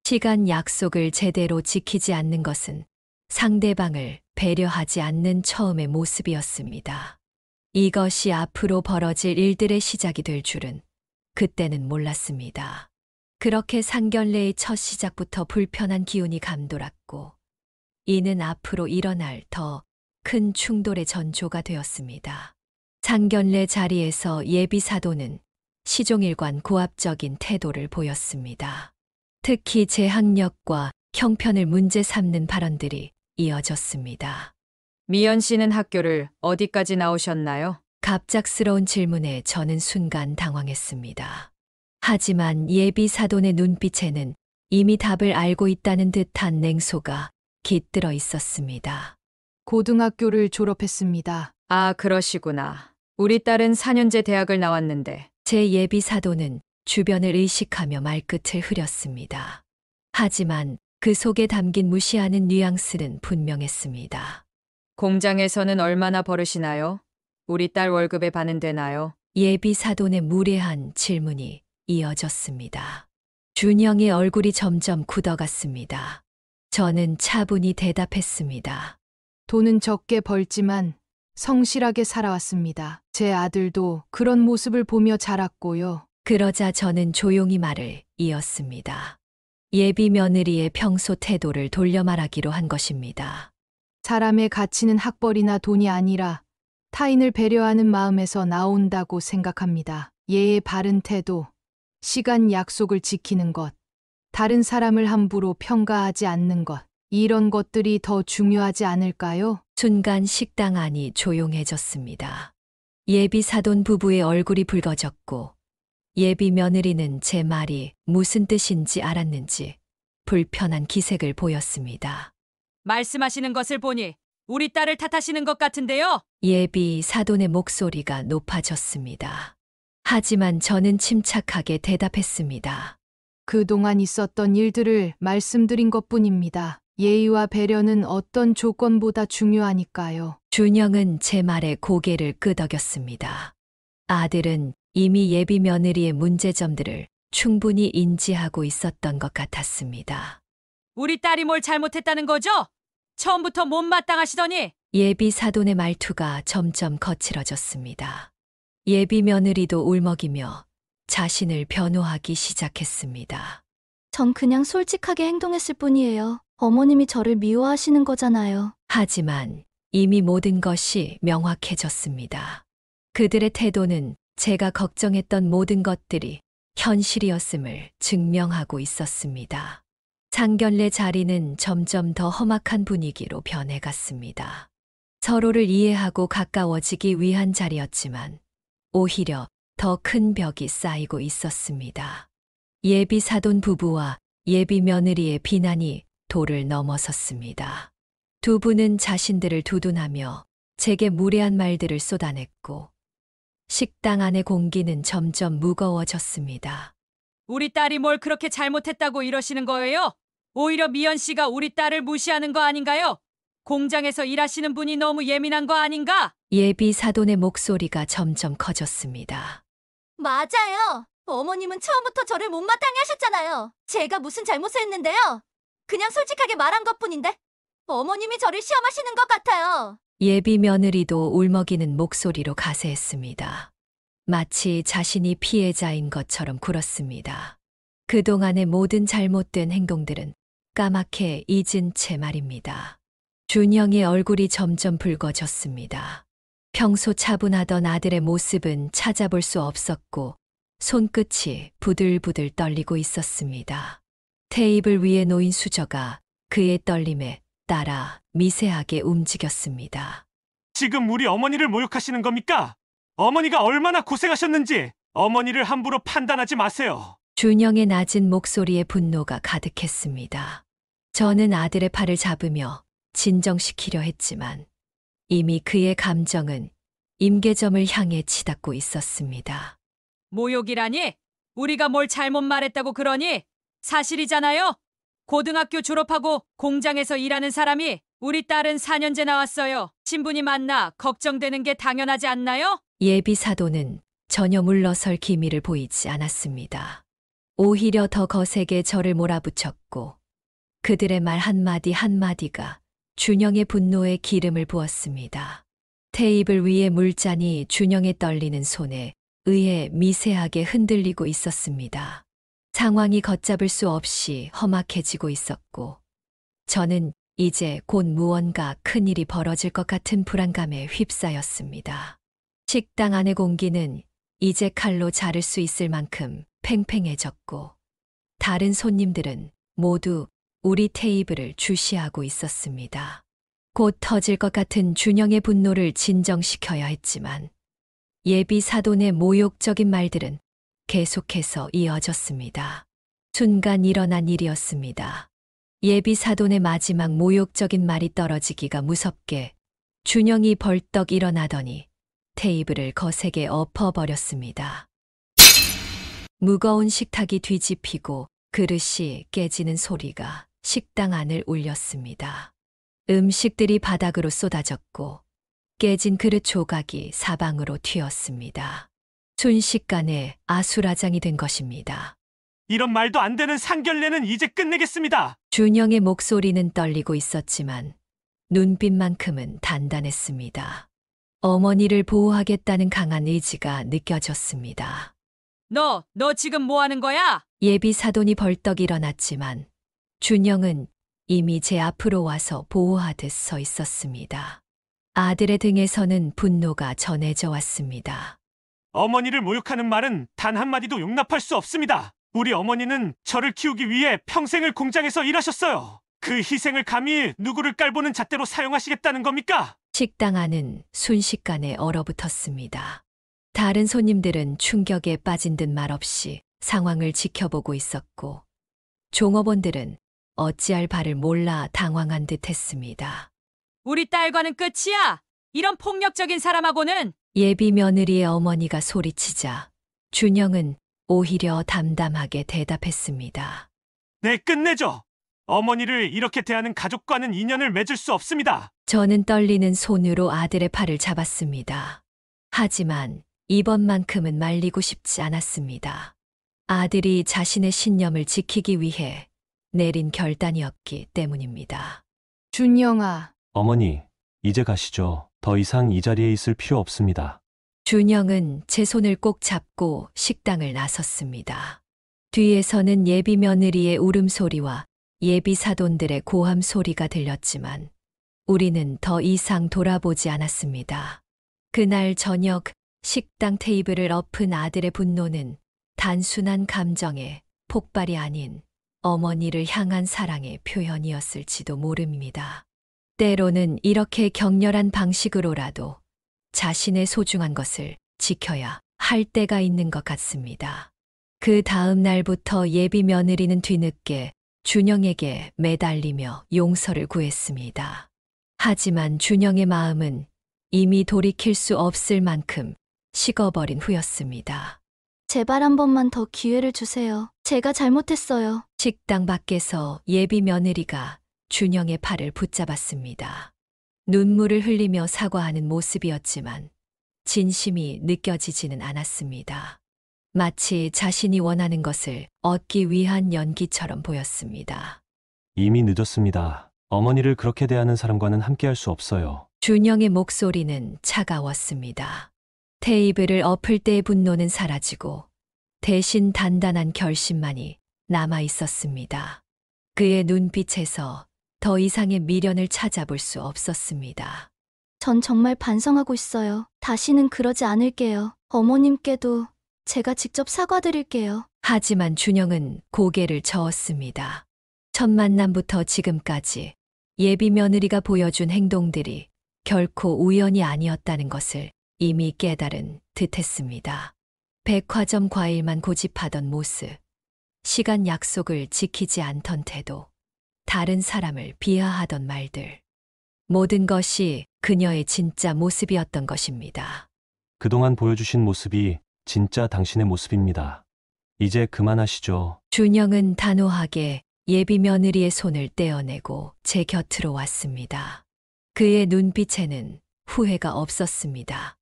시간 약속을 제대로 지키지 않는 것은 상대방을 배려하지 않는 처음의 모습이었습니다. 이것이 앞으로 벌어질 일들의 시작이 될 줄은 그때는 몰랐습니다. 그렇게 상견례의 첫 시작부터 불편한 기운이 감돌았고, 이는 앞으로 일어날 더 큰 충돌의 전조가 되었습니다. 상견례 자리에서 예비 사도는 시종일관 고압적인 태도를 보였습니다. 특히 제 학력과 형편을 문제 삼는 발언들이 이어졌습니다. 미연 씨는 학교를 어디까지 나오셨나요? 갑작스러운 질문에 저는 순간 당황했습니다. 하지만 예비 사돈의 눈빛에는 이미 답을 알고 있다는 듯한 냉소가 깃들어 있었습니다. 고등학교를 졸업했습니다. 아, 그러시구나. 우리 딸은 4년제 대학을 나왔는데. 제 예비 사돈은 주변을 의식하며 말끝을 흐렸습니다. 하지만 그 속에 담긴 무시하는 뉘앙스는 분명했습니다. 공장에서는 얼마나 벌으시나요? 우리 딸 월급에 반은 되나요? 예비 사돈의 무례한 질문이 이어졌습니다. 준영의 얼굴이 점점 굳어갔습니다. 저는 차분히 대답했습니다. 돈은 적게 벌지만 성실하게 살아왔습니다. 제 아들도 그런 모습을 보며 자랐고요. 그러자 저는 조용히 말을 이었습니다. 예비 며느리의 평소 태도를 돌려 말하기로 한 것입니다. 사람의 가치는 학벌이나 돈이 아니라 타인을 배려하는 마음에서 나온다고 생각합니다. 예의 바른 태도, 시간 약속을 지키는 것, 다른 사람을 함부로 평가하지 않는 것, 이런 것들이 더 중요하지 않을까요? 순간 식당 안이 조용해졌습니다. 예비 사돈 부부의 얼굴이 붉어졌고, 예비 며느리는 제 말이 무슨 뜻인지 알았는지 불편한 기색을 보였습니다. 말씀하시는 것을 보니 우리 딸을 탓하시는 것 같은데요. 예비 사돈의 목소리가 높아졌습니다. 하지만 저는 침착하게 대답했습니다. 그동안 있었던 일들을 말씀드린 것뿐입니다. 예의와 배려는 어떤 조건보다 중요하니까요. 준영은 제 말에 고개를 끄덕였습니다. 아들은 이미 예비 며느리의 문제점들을 충분히 인지하고 있었던 것 같았습니다. 우리 딸이 뭘 잘못했다는 거죠? 처음부터 못마땅하시더니. 예비 사돈의 말투가 점점 거칠어졌습니다. 예비 며느리도 울먹이며 자신을 변호하기 시작했습니다. 전 그냥 솔직하게 행동했을 뿐이에요. 어머님이 저를 미워하시는 거잖아요. 하지만 이미 모든 것이 명확해졌습니다. 그들의 태도는 제가 걱정했던 모든 것들이 현실이었음을 증명하고 있었습니다. 상견례 자리는 점점 더 험악한 분위기로 변해갔습니다. 서로를 이해하고 가까워지기 위한 자리였지만 오히려 더 큰 벽이 쌓이고 있었습니다. 예비 사돈 부부와 예비 며느리의 비난이 도를 넘어섰습니다. 두 분은 자신들을 두둔하며 제게 무례한 말들을 쏟아냈고 식당 안의 공기는 점점 무거워졌습니다. 우리 딸이 뭘 그렇게 잘못했다고 이러시는 거예요? 오히려 미연 씨가 우리 딸을 무시하는 거 아닌가요? 공장에서 일하시는 분이 너무 예민한 거 아닌가? 예비 사돈의 목소리가 점점 커졌습니다. 맞아요. 어머님은 처음부터 저를 못마땅해 하셨잖아요. 제가 무슨 잘못을 했는데요. 그냥 솔직하게 말한 것뿐인데 어머님이 저를 시험하시는 것 같아요. 예비 며느리도 울먹이는 목소리로 가세했습니다. 마치 자신이 피해자인 것처럼 굴었습니다. 그동안의 모든 잘못된 행동들은 까맣게 잊은 채 말입니다. 준영의 얼굴이 점점 붉어졌습니다. 평소 차분하던 아들의 모습은 찾아볼 수 없었고 손끝이 부들부들 떨리고 있었습니다. 테이블 위에 놓인 수저가 그의 떨림에 따라 미세하게 움직였습니다. 지금 우리 어머니를 모욕하시는 겁니까? 어머니가 얼마나 고생하셨는지 어머니를 함부로 판단하지 마세요. 준영의 낮은 목소리에 분노가 가득했습니다. 저는 아들의 팔을 잡으며 진정시키려 했지만 이미 그의 감정은 임계점을 향해 치닫고 있었습니다. 모욕이라니? 우리가 뭘 잘못 말했다고 그러니? 사실이잖아요. 고등학교 졸업하고 공장에서 일하는 사람이 우리 딸은 4년째 나왔어요. 신분이 많나 걱정되는 게 당연하지 않나요? 예비 사돈은 전혀 물러설 기미를 보이지 않았습니다. 오히려 더 거세게 저를 몰아붙였고 그들의 말 한마디 한마디가 준영의 분노에 기름을 부었습니다. 테이블 위의 물잔이 준영의 떨리는 손에 의해 미세하게 흔들리고 있었습니다. 상황이 걷잡을 수 없이 험악해지고 있었고 저는 이제 곧 무언가 큰일이 벌어질 것 같은 불안감에 휩싸였습니다. 식당 안의 공기는 이제 칼로 자를 수 있을 만큼 팽팽해졌고 다른 손님들은 모두 우리 테이블을 주시하고 있었습니다. 곧 터질 것 같은 준영의 분노를 진정시켜야 했지만 예비 사돈의 모욕적인 말들은 계속해서 이어졌습니다. 순간 일어난 일이었습니다. 예비 사돈의 마지막 모욕적인 말이 떨어지기가 무섭게 준영이 벌떡 일어나더니 테이블을 거세게 엎어버렸습니다. 무거운 식탁이 뒤집히고 그릇이 깨지는 소리가 식당 안을 울렸습니다. 음식들이 바닥으로 쏟아졌고 깨진 그릇 조각이 사방으로 튀었습니다. 순식간에 아수라장이 된 것입니다. 이런 말도 안 되는 상견례는 이제 끝내겠습니다. 준영의 목소리는 떨리고 있었지만 눈빛만큼은 단단했습니다. 어머니를 보호하겠다는 강한 의지가 느껴졌습니다. 너 지금 뭐 하는 거야? 예비 사돈이 벌떡 일어났지만 준영은 이미 제 앞으로 와서 보호하듯 서 있었습니다. 아들의 등에서는 분노가 전해져 왔습니다. 어머니를 모욕하는 말은 단 한마디도 용납할 수 없습니다. 우리 어머니는 저를 키우기 위해 평생을 공장에서 일하셨어요. 그 희생을 감히 누구를 깔보는 잣대로 사용하시겠다는 겁니까? 식당 안은 순식간에 얼어붙었습니다. 다른 손님들은 충격에 빠진 듯 말없이 상황을 지켜보고 있었고 종업원들은 어찌할 바를 몰라 당황한 듯 했습니다. 우리 딸과는 끝이야. 이런 폭력적인 사람하고는. 예비 며느리의 어머니가 소리치자 준영은 오히려 담담하게 대답했습니다. 네, 끝내죠. 어머니를 이렇게 대하는 가족과는 인연을 맺을 수 없습니다. 저는 떨리는 손으로 아들의 팔을 잡았습니다. 하지만 이번만큼은 말리고 싶지 않았습니다. 아들이 자신의 신념을 지키기 위해 내린 결단이었기 때문입니다. 준영아, 어머니, 이제 가시죠. 더 이상 이 자리에 있을 필요 없습니다. 준영은 제 손을 꼭 잡고 식당을 나섰습니다. 뒤에서는 예비 며느리의 울음소리와 예비 사돈들의 고함 소리가 들렸지만 우리는 더 이상 돌아보지 않았습니다. 그날 저녁 식당 테이블을 엎은 아들의 분노는 단순한 감정의 폭발이 아닌 어머니를 향한 사랑의 표현이었을지도 모릅니다. 때로는 이렇게 격렬한 방식으로라도 자신의 소중한 것을 지켜야 할 때가 있는 것 같습니다. 그 다음 날부터 예비 며느리는 뒤늦게 준영에게 매달리며 용서를 구했습니다. 하지만 준영의 마음은 이미 돌이킬 수 없을 만큼 식어버린 후였습니다. 제발 한 번만 더 기회를 주세요. 제가 잘못했어요. 식당 밖에서 예비 며느리가 준영의 팔을 붙잡았습니다. 눈물을 흘리며 사과하는 모습이었지만 진심이 느껴지지는 않았습니다. 마치 자신이 원하는 것을 얻기 위한 연기처럼 보였습니다. 이미 늦었습니다. 어머니를 그렇게 대하는 사람과는 함께할 수 없어요. 준영의 목소리는 차가웠습니다. 테이블을 엎을 때의 분노는 사라지고 대신 단단한 결심만이 남아 있었습니다. 그의 눈빛에서 더 이상의 미련을 찾아볼 수 없었습니다. 전 정말 반성하고 있어요. 다시는 그러지 않을게요. 어머님께도 제가 직접 사과드릴게요. 하지만 준영은 고개를 저었습니다. 첫 만남부터 지금까지 예비 며느리가 보여준 행동들이 결코 우연이 아니었다는 것을 이미 깨달은 듯했습니다. 백화점 과일만 고집하던 모습, 시간 약속을 지키지 않던 태도, 다른 사람을 비하하던 말들. 모든 것이 그녀의 진짜 모습이었던 것입니다. 그동안 보여주신 모습이 진짜 당신의 모습입니다. 이제 그만하시죠. 준영은 단호하게 예비 며느리의 손을 떼어내고 제 곁으로 왔습니다. 그의 눈빛에는 후회가 없었습니다.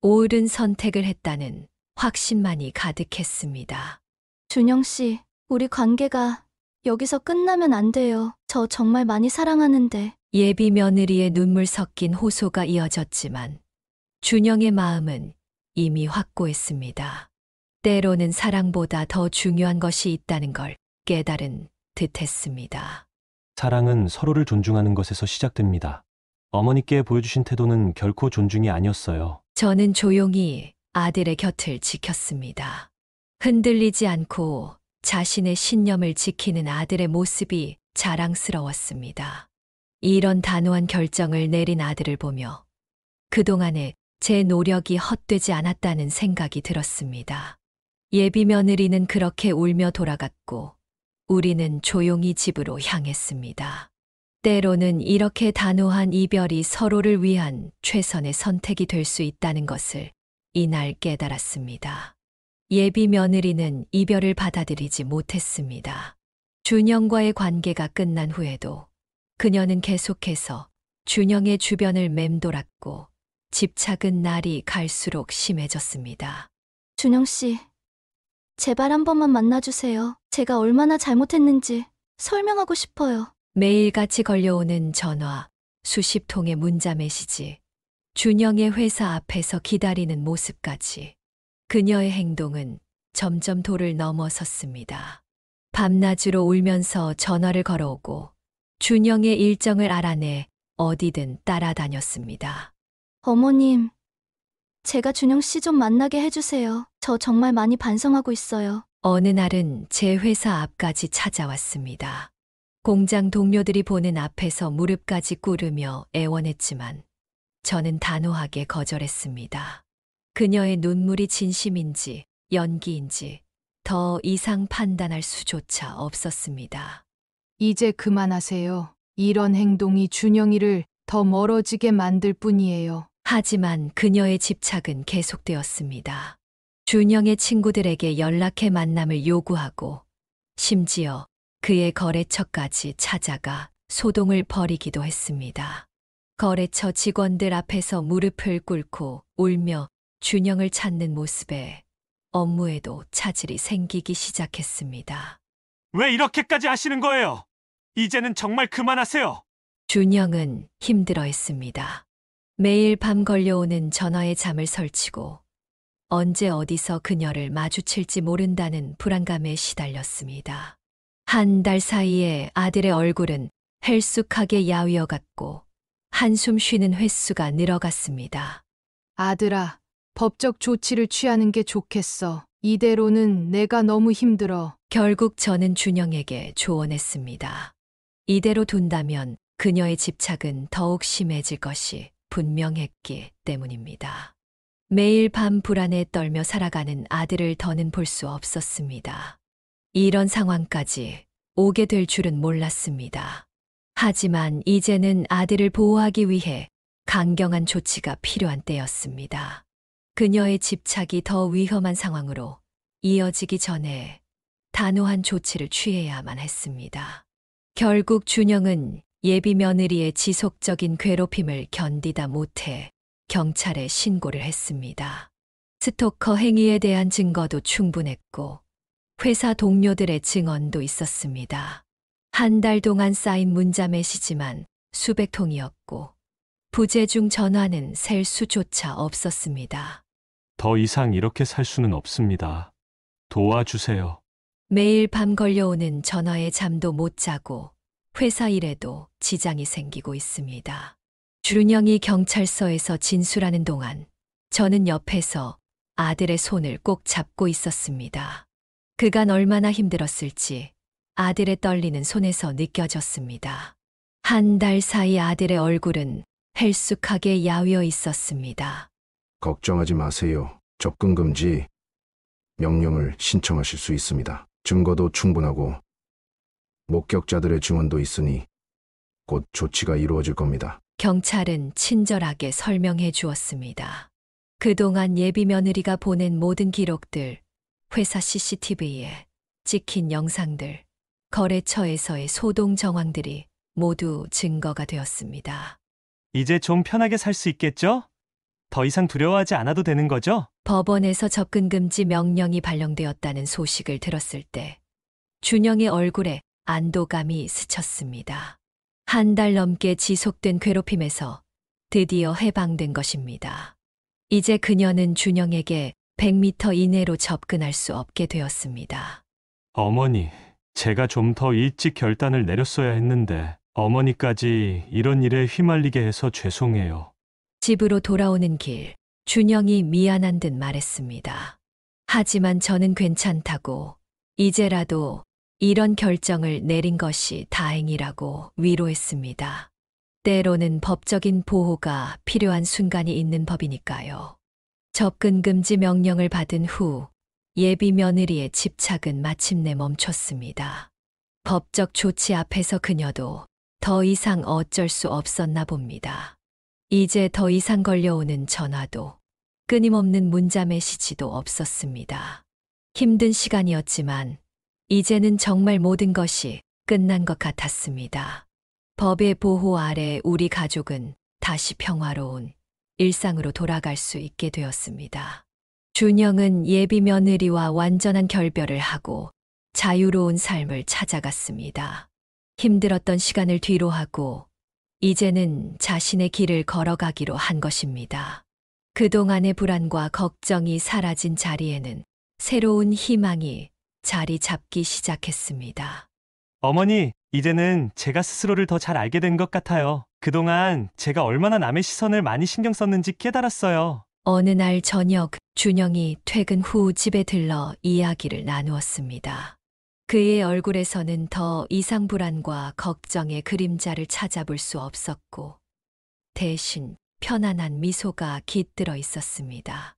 옳은 선택을 했다는 확신만이 가득했습니다. 준영 씨, 우리 관계가 여기서 끝나면 안 돼요. 저 정말 많이 사랑하는데. 예비 며느리의 눈물 섞인 호소가 이어졌지만 준영의 마음은 이미 확고했습니다. 때로는 사랑보다 더 중요한 것이 있다는 걸 깨달은 듯했습니다. 사랑은 서로를 존중하는 것에서 시작됩니다. 어머니께 보여주신 태도는 결코 존중이 아니었어요. 저는 조용히 아들의 곁을 지켰습니다. 흔들리지 않고 자신의 신념을 지키는 아들의 모습이 자랑스러웠습니다. 이런 단호한 결정을 내린 아들을 보며 그동안의 제 노력이 헛되지 않았다는 생각이 들었습니다. 예비 며느리는 그렇게 울며 돌아갔고 우리는 조용히 집으로 향했습니다. 때로는 이렇게 단호한 이별이 서로를 위한 최선의 선택이 될 수 있다는 것을 이날 깨달았습니다. 예비 며느리는 이별을 받아들이지 못했습니다. 준영과의 관계가 끝난 후에도 그녀는 계속해서 준영의 주변을 맴돌았고 집착은 날이 갈수록 심해졌습니다. 준영 씨, 제발 한 번만 만나주세요. 제가 얼마나 잘못했는지 설명하고 싶어요. 매일같이 걸려오는 전화, 수십 통의 문자 메시지, 준영의 회사 앞에서 기다리는 모습까지 그녀의 행동은 점점 도를 넘어섰습니다. 밤낮으로 울면서 전화를 걸어오고 준영의 일정을 알아내 어디든 따라다녔습니다. 어머님, 제가 준영 씨 좀 만나게 해주세요. 저 정말 많이 반성하고 있어요. 어느 날은 제 회사 앞까지 찾아왔습니다. 공장 동료들이 보는 앞에서 무릎까지 꿇으며 애원했지만 저는 단호하게 거절했습니다. 그녀의 눈물이 진심인지 연기인지 더 이상 판단할 수조차 없었습니다. 이제 그만하세요. 이런 행동이 준영이를 더 멀어지게 만들 뿐이에요. 하지만 그녀의 집착은 계속되었습니다. 준영의 친구들에게 연락해 만남을 요구하고 심지어 그의 거래처까지 찾아가 소동을 벌이기도 했습니다. 거래처 직원들 앞에서 무릎을 꿇고 울며 준영을 찾는 모습에 업무에도 차질이 생기기 시작했습니다. 왜 이렇게까지 하시는 거예요? 이제는 정말 그만하세요. 준영은 힘들어했습니다. 매일 밤 걸려오는 전화에 잠을 설치고 언제 어디서 그녀를 마주칠지 모른다는 불안감에 시달렸습니다. 한 달 사이에 아들의 얼굴은 헬쑥하게 야위어갔고 한숨 쉬는 횟수가 늘어갔습니다. 아들아, 법적 조치를 취하는 게 좋겠어. 이대로는 내가 너무 힘들어. 결국 저는 준영에게 조언했습니다. 이대로 둔다면 그녀의 집착은 더욱 심해질 것이 분명했기 때문입니다. 매일 밤 불안에 떨며 살아가는 아들을 더는 볼 수 없었습니다. 이런 상황까지 오게 될 줄은 몰랐습니다. 하지만 이제는 아들을 보호하기 위해 강경한 조치가 필요한 때였습니다. 그녀의 집착이 더 위험한 상황으로 이어지기 전에 단호한 조치를 취해야만 했습니다. 결국 준영은 예비 며느리의 지속적인 괴롭힘을 견디다 못해 경찰에 신고를 했습니다. 스토커 행위에 대한 증거도 충분했고 회사 동료들의 증언도 있었습니다. 한 달 동안 쌓인 문자 메시지만 수백 통이었고 부재중 전화는 셀 수조차 없었습니다. 더 이상 이렇게 살 수는 없습니다. 도와주세요. 매일 밤 걸려오는 전화에 잠도 못 자고 회사 일에도 지장이 생기고 있습니다. 준영이 경찰서에서 진술하는 동안 저는 옆에서 아들의 손을 꼭 잡고 있었습니다. 그간 얼마나 힘들었을지 아들의 떨리는 손에서 느껴졌습니다. 한 달 사이 아들의 얼굴은 헬쑥하게 야위어 있었습니다. 걱정하지 마세요. 접근 금지 명령을 신청하실 수 있습니다. 증거도 충분하고 목격자들의 증언도 있으니 곧 조치가 이루어질 겁니다. 경찰은 친절하게 설명해 주었습니다. 그동안 예비 며느리가 보낸 모든 기록들, 회사 CCTV에 찍힌 영상들, 거래처에서의 소동 정황들이 모두 증거가 되었습니다. 이제 좀 편하게 살 수 있겠죠? 더 이상 두려워하지 않아도 되는 거죠? 법원에서 접근 금지 명령이 발령되었다는 소식을 들었을 때 준영의 얼굴에 안도감이 스쳤습니다. 한 달 넘게 지속된 괴롭힘에서 드디어 해방된 것입니다. 이제 그녀는 준영에게 100m 이내로 접근할 수 없게 되었습니다. 어머니, 제가 좀 더 일찍 결단을 내렸어야 했는데 어머니까지 이런 일에 휘말리게 해서 죄송해요. 집으로 돌아오는 길, 준영이 미안한 듯 말했습니다. 하지만 저는 괜찮다고, 이제라도 이런 결정을 내린 것이 다행이라고 위로했습니다. 때로는 법적인 보호가 필요한 순간이 있는 법이니까요. 접근 금지 명령을 받은 후 예비 며느리의 집착은 마침내 멈췄습니다. 법적 조치 앞에서 그녀도 더 이상 어쩔 수 없었나 봅니다. 이제 더 이상 걸려오는 전화도 끊임없는 문자 메시지도 없었습니다. 힘든 시간이었지만 이제는 정말 모든 것이 끝난 것 같았습니다. 법의 보호 아래 우리 가족은 다시 평화로운 일상으로 돌아갈 수 있게 되었습니다. 준영은 예비 며느리와 완전한 결별을 하고 자유로운 삶을 찾아갔습니다. 힘들었던 시간을 뒤로하고 이제는 자신의 길을 걸어가기로 한 것입니다. 그동안의 불안과 걱정이 사라진 자리에는 새로운 희망이 자리 잡기 시작했습니다. 어머니, 이제는 제가 스스로를 더 잘 알게 된 것 같아요. 그동안 제가 얼마나 남의 시선을 많이 신경 썼는지 깨달았어요. 어느 날 저녁, 준영이 퇴근 후 집에 들러 이야기를 나누었습니다. 그의 얼굴에서는 더 이상 불안과 걱정의 그림자를 찾아볼 수 없었고, 대신 편안한 미소가 깃들어 있었습니다.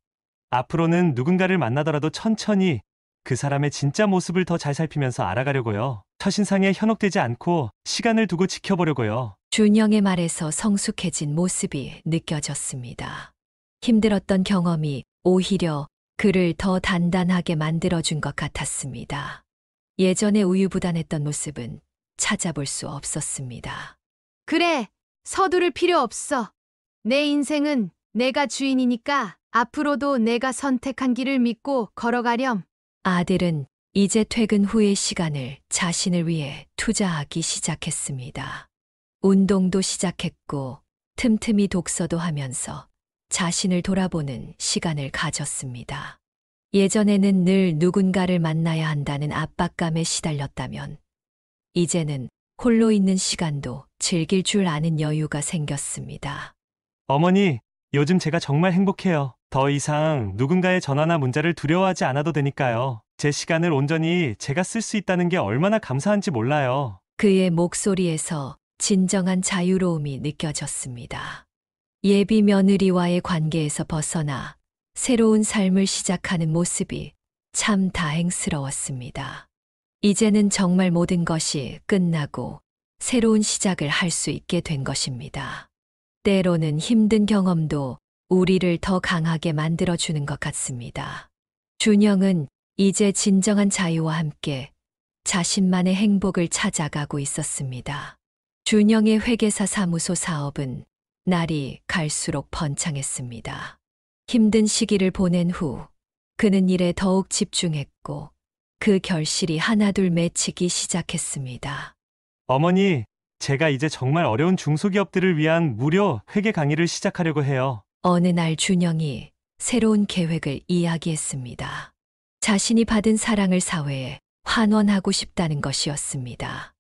앞으로는 누군가를 만나더라도 천천히 그 사람의 진짜 모습을 더 잘 살피면서 알아가려고요. 첫인상에 현혹되지 않고 시간을 두고 지켜보려고요. 준영의 말에서 성숙해진 모습이 느껴졌습니다. 힘들었던 경험이 오히려 그를 더 단단하게 만들어준 것 같았습니다. 예전에 우유부단했던 모습은 찾아볼 수 없었습니다. 그래, 서두를 필요 없어. 내 인생은 내가 주인이니까 앞으로도 내가 선택한 길을 믿고 걸어가렴. 아들은 이제 퇴근 후의 시간을 자신을 위해 투자하기 시작했습니다. 운동도 시작했고 틈틈이 독서도 하면서 자신을 돌아보는 시간을 가졌습니다. 예전에는 늘 누군가를 만나야 한다는 압박감에 시달렸다면 이제는 홀로 있는 시간도 즐길 줄 아는 여유가 생겼습니다. 어머니, 요즘 제가 정말 행복해요. 더 이상 누군가의 전화나 문자를 두려워하지 않아도 되니까요. 제 시간을 온전히 제가 쓸 수 있다는 게 얼마나 감사한지 몰라요. 그의 목소리에서 진정한 자유로움이 느껴졌습니다. 예비 며느리와의 관계에서 벗어나 새로운 삶을 시작하는 모습이 참 다행스러웠습니다. 이제는 정말 모든 것이 끝나고 새로운 시작을 할 수 있게 된 것입니다. 때로는 힘든 경험도 우리를 더 강하게 만들어주는 것 같습니다. 준영은 이제 진정한 자유와 함께 자신만의 행복을 찾아가고 있었습니다. 준영의 회계사 사무소 사업은 날이 갈수록 번창했습니다. 힘든 시기를 보낸 후 그는 일에 더욱 집중했고 그 결실이 하나둘 맺히기 시작했습니다. 어머니, 제가 이제 정말 어려운 중소기업들을 위한 무료 회계 강의를 시작하려고 해요. 어느 날 준영이 새로운 계획을 이야기했습니다. 자신이 받은 사랑을 사회에 환원하고 싶다는 것이었습니다.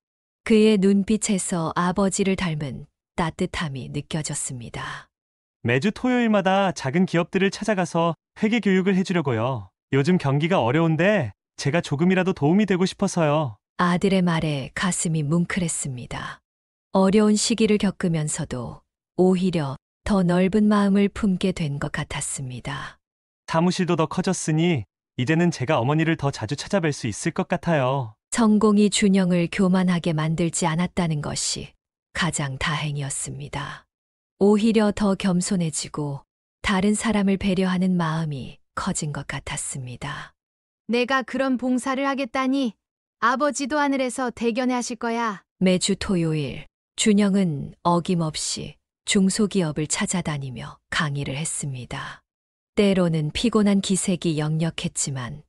그의 눈빛에서 아버지를 닮은 따뜻함이 느껴졌습니다. 매주 토요일마다 작은 기업들을 찾아가서 회계 교육을 해주려고요. 요즘 경기가 어려운데 제가 조금이라도 도움이 되고 싶어서요. 아들의 말에 가슴이 뭉클했습니다. 어려운 시기를 겪으면서도 오히려 더 넓은 마음을 품게 된 것 같았습니다. 사무실도 더 커졌으니 이제는 제가 어머니를 더 자주 찾아뵐 수 있을 것 같아요. 성공이 준영을 교만하게 만들지 않았다는 것이 가장 다행이었습니다. 오히려 더 겸손해지고 다른 사람을 배려하는 마음이 커진 것 같았습니다. 내가 그런 봉사를 하겠다니 아버지도 하늘에서 대견해 하실 거야. 매주 토요일 준영은 어김없이 중소기업을 찾아다니며 강의를 했습니다. 때로는 피곤한 기색이 역력했지만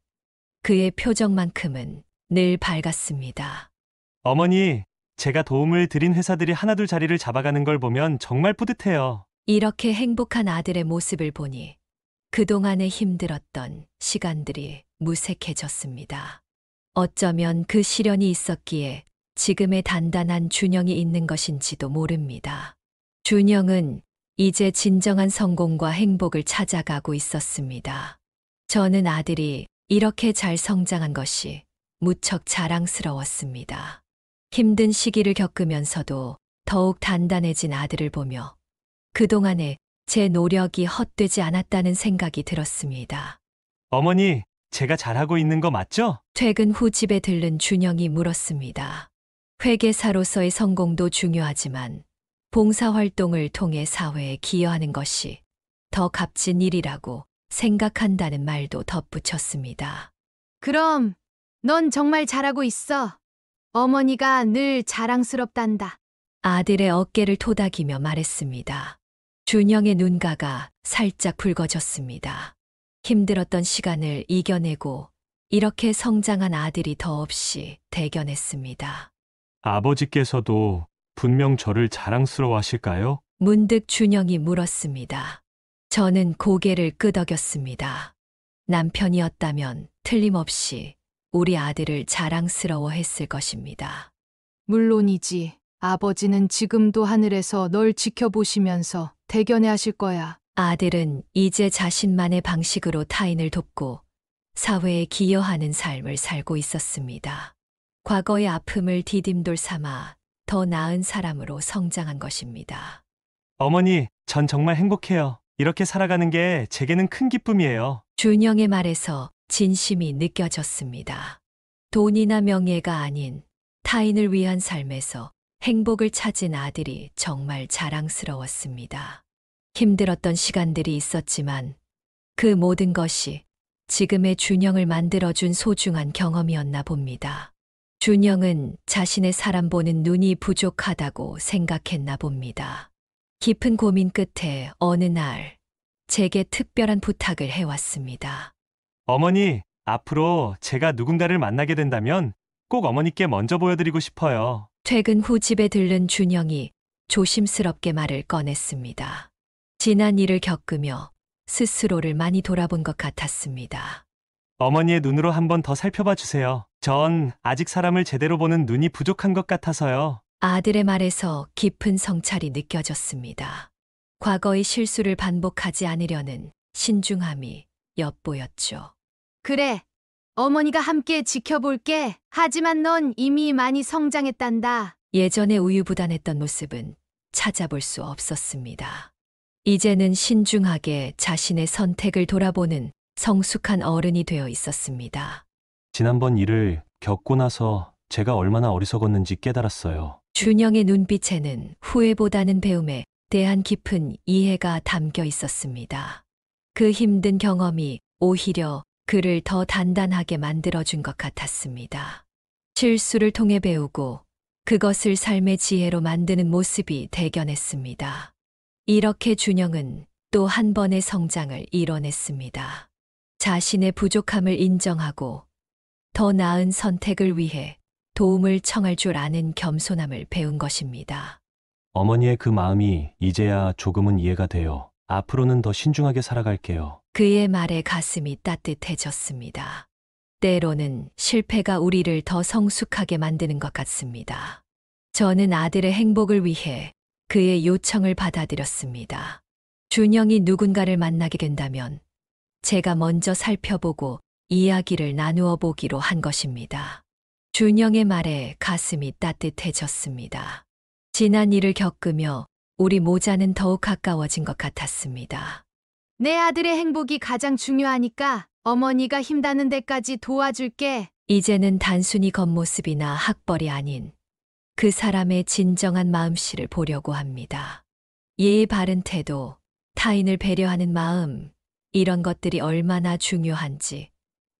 그의 표정만큼은 늘 밝았습니다. 어머니, 제가 도움을 드린 회사들이 하나둘 자리를 잡아가는 걸 보면 정말 뿌듯해요. 이렇게 행복한 아들의 모습을 보니 그동안에 힘들었던 시간들이 무색해졌습니다. 어쩌면 그 시련이 있었기에 지금의 단단한 준영이 있는 것인지도 모릅니다. 준영은 이제 진정한 성공과 행복을 찾아가고 있었습니다. 저는 아들이 이렇게 잘 성장한 것이 무척 자랑스러웠습니다. 힘든 시기를 겪으면서도 더욱 단단해진 아들을 보며 그동안에 제 노력이 헛되지 않았다는 생각이 들었습니다. 어머니, 제가 잘하고 있는 거 맞죠? 퇴근 후 집에 들른 준영이 물었습니다. 회계사로서의 성공도 중요하지만 봉사활동을 통해 사회에 기여하는 것이 더 값진 일이라고 생각한다는 말도 덧붙였습니다. 그럼 넌 정말 잘하고 있어. 어머니가 늘 자랑스럽단다. 아들의 어깨를 토닥이며 말했습니다. 준영의 눈가가 살짝 붉어졌습니다. 힘들었던 시간을 이겨내고 이렇게 성장한 아들이 더없이 대견했습니다. 아버지께서도 분명 저를 자랑스러워 하실까요? 문득 준영이 물었습니다. 저는 고개를 끄덕였습니다. 남편이었다면 틀림없이 우리 아들을 자랑스러워 했을 것입니다. 물론이지. 아버지는 지금도 하늘에서 널 지켜보시면서 대견해 하실 거야. 아들은 이제 자신만의 방식으로 타인을 돕고 사회에 기여하는 삶을 살고 있었습니다. 과거의 아픔을 디딤돌 삼아 더 나은 사람으로 성장한 것입니다. 어머니, 전 정말 행복해요. 이렇게 살아가는 게 제게는 큰 기쁨이에요. 준영의 말에서 진심이 느껴졌습니다. 돈이나 명예가 아닌 타인을 위한 삶에서 행복을 찾은 아들이 정말 자랑스러웠습니다. 힘들었던 시간들이 있었지만 그 모든 것이 지금의 준영을 만들어준 소중한 경험이었나 봅니다. 준영은 자신의 사람 보는 눈이 부족하다고 생각했나 봅니다. 깊은 고민 끝에 어느 날 제게 특별한 부탁을 해왔습니다. 어머니, 앞으로 제가 누군가를 만나게 된다면 꼭 어머니께 먼저 보여드리고 싶어요. 퇴근 후 집에 들른 준영이 조심스럽게 말을 꺼냈습니다. 지난 일을 겪으며 스스로를 많이 돌아본 것 같았습니다. 어머니의 눈으로 한번 더 살펴봐 주세요. 전 아직 사람을 제대로 보는 눈이 부족한 것 같아서요. 아들의 말에서 깊은 성찰이 느껴졌습니다. 과거의 실수를 반복하지 않으려는 신중함이 엿보였죠. 그래, 어머니가 함께 지켜볼게. 하지만 넌 이미 많이 성장했단다. 예전에 우유부단했던 모습은 찾아볼 수 없었습니다. 이제는 신중하게 자신의 선택을 돌아보는 성숙한 어른이 되어 있었습니다. 지난번 일을 겪고 나서 제가 얼마나 어리석었는지 깨달았어요. 준영의 눈빛에는 후회보다는 배움에 대한 깊은 이해가 담겨 있었습니다. 그 힘든 경험이 오히려 그를 더 단단하게 만들어준 것 같았습니다. 실수를 통해 배우고 그것을 삶의 지혜로 만드는 모습이 대견했습니다. 이렇게 준영은 또 한 번의 성장을 이뤄냈습니다. 자신의 부족함을 인정하고 더 나은 선택을 위해 도움을 청할 줄 아는 겸손함을 배운 것입니다. 어머니의 그 마음이 이제야 조금은 이해가 돼요. 앞으로는 더 신중하게 살아갈게요. 그의 말에 가슴이 따뜻해졌습니다. 때로는 실패가 우리를 더 성숙하게 만드는 것 같습니다. 저는 아들의 행복을 위해 그의 요청을 받아들였습니다. 준영이 누군가를 만나게 된다면 제가 먼저 살펴보고 이야기를 나누어 보기로 한 것입니다. 준영의 말에 가슴이 따뜻해졌습니다. 지난 일을 겪으며 우리 모자는 더욱 가까워진 것 같았습니다. 내 아들의 행복이 가장 중요하니까 어머니가 힘닿는 데까지 도와줄게. 이제는 단순히 겉모습이나 학벌이 아닌 그 사람의 진정한 마음씨를 보려고 합니다. 예의 바른 태도, 타인을 배려하는 마음, 이런 것들이 얼마나 중요한지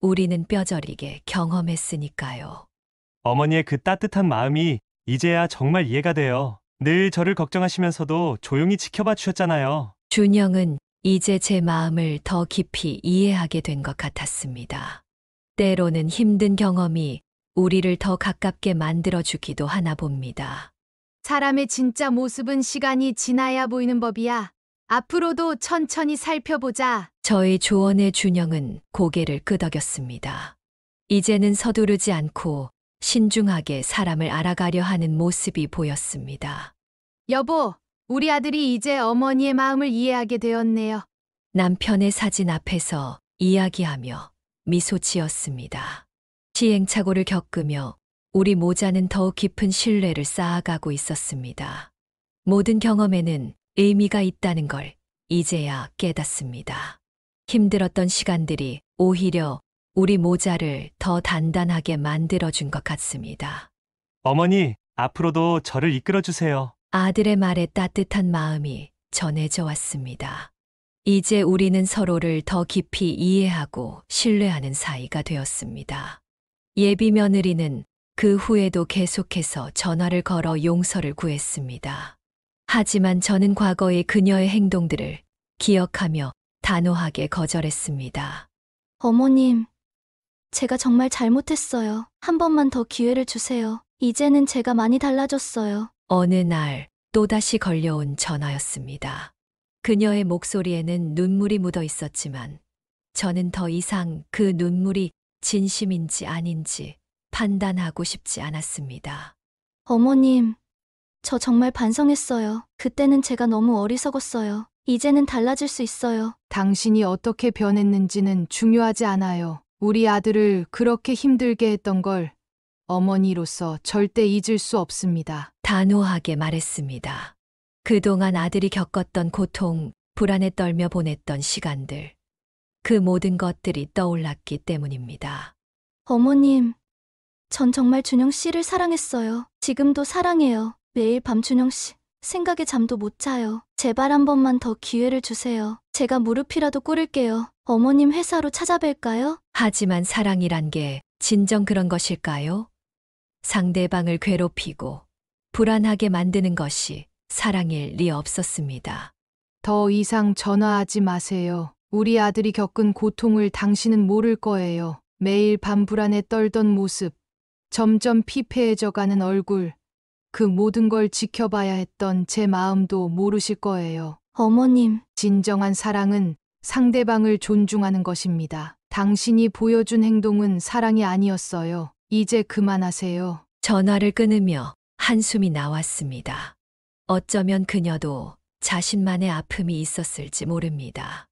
우리는 뼈저리게 경험했으니까요. 어머니의 그 따뜻한 마음이 이제야 정말 이해가 돼요. 늘 저를 걱정하시면서도 조용히 지켜봐 주셨잖아요. 준영은 이제 제 마음을 더 깊이 이해하게 된 것 같았습니다. 때로는 힘든 경험이 우리를 더 가깝게 만들어주기도 하나 봅니다. 사람의 진짜 모습은 시간이 지나야 보이는 법이야. 앞으로도 천천히 살펴보자. 저의 조언에 준영은 고개를 끄덕였습니다. 이제는 서두르지 않고 신중하게 사람을 알아가려 하는 모습이 보였습니다. 여보, 우리 아들이 이제 어머니의 마음을 이해하게 되었네요. 남편의 사진 앞에서 이야기하며 미소 지었습니다. 시행착오를 겪으며 우리 모자는 더욱 깊은 신뢰를 쌓아가고 있었습니다. 모든 경험에는 의미가 있다는 걸 이제야 깨닫습니다. 힘들었던 시간들이 오히려 우리 모자를 더 단단하게 만들어준 것 같습니다. 어머니, 앞으로도 저를 이끌어 주세요. 아들의 말에 따뜻한 마음이 전해져 왔습니다. 이제 우리는 서로를 더 깊이 이해하고 신뢰하는 사이가 되었습니다. 예비 며느리는 그 후에도 계속해서 전화를 걸어 용서를 구했습니다. 하지만 저는 과거의 그녀의 행동들을 기억하며 단호하게 거절했습니다. 어머님, 제가 정말 잘못했어요. 한 번만 더 기회를 주세요. 이제는 제가 많이 달라졌어요. 어느 날 또다시 걸려온 전화였습니다. 그녀의 목소리에는 눈물이 묻어 있었지만 저는 더 이상 그 눈물이 진심인지 아닌지 판단하고 싶지 않았습니다. 어머님, 저 정말 반성했어요. 그때는 제가 너무 어리석었어요. 이제는 달라질 수 있어요. 당신이 어떻게 변했는지는 중요하지 않아요. 우리 아들을 그렇게 힘들게 했던 걸 어머니로서 절대 잊을 수 없습니다. 단호하게 말했습니다. 그동안 아들이 겪었던 고통, 불안에 떨며 보냈던 시간들, 그 모든 것들이 떠올랐기 때문입니다. 어머님, 전 정말 준영 씨를 사랑했어요. 지금도 사랑해요. 매일 밤 준영 씨, 생각에 잠도 못 자요. 제발 한 번만 더 기회를 주세요. 제가 무릎이라도 꿇을게요. 어머님 회사로 찾아뵐까요? 하지만 사랑이란 게 진정 그런 것일까요? 상대방을 괴롭히고 불안하게 만드는 것이 사랑일 리 없었습니다. 더 이상 전화하지 마세요. 우리 아들이 겪은 고통을 당신은 모를 거예요. 매일 밤 불안에 떨던 모습, 점점 피폐해져 가는 얼굴, 그 모든 걸 지켜봐야 했던 제 마음도 모르실 거예요. 어머님, 진정한 사랑은 상대방을 존중하는 것입니다. 당신이 보여준 행동은 사랑이 아니었어요. 이제 그만하세요. 전화를 끊으며 한숨이 나왔습니다. 어쩌면 그녀도 자신만의 아픔이 있었을지 모릅니다.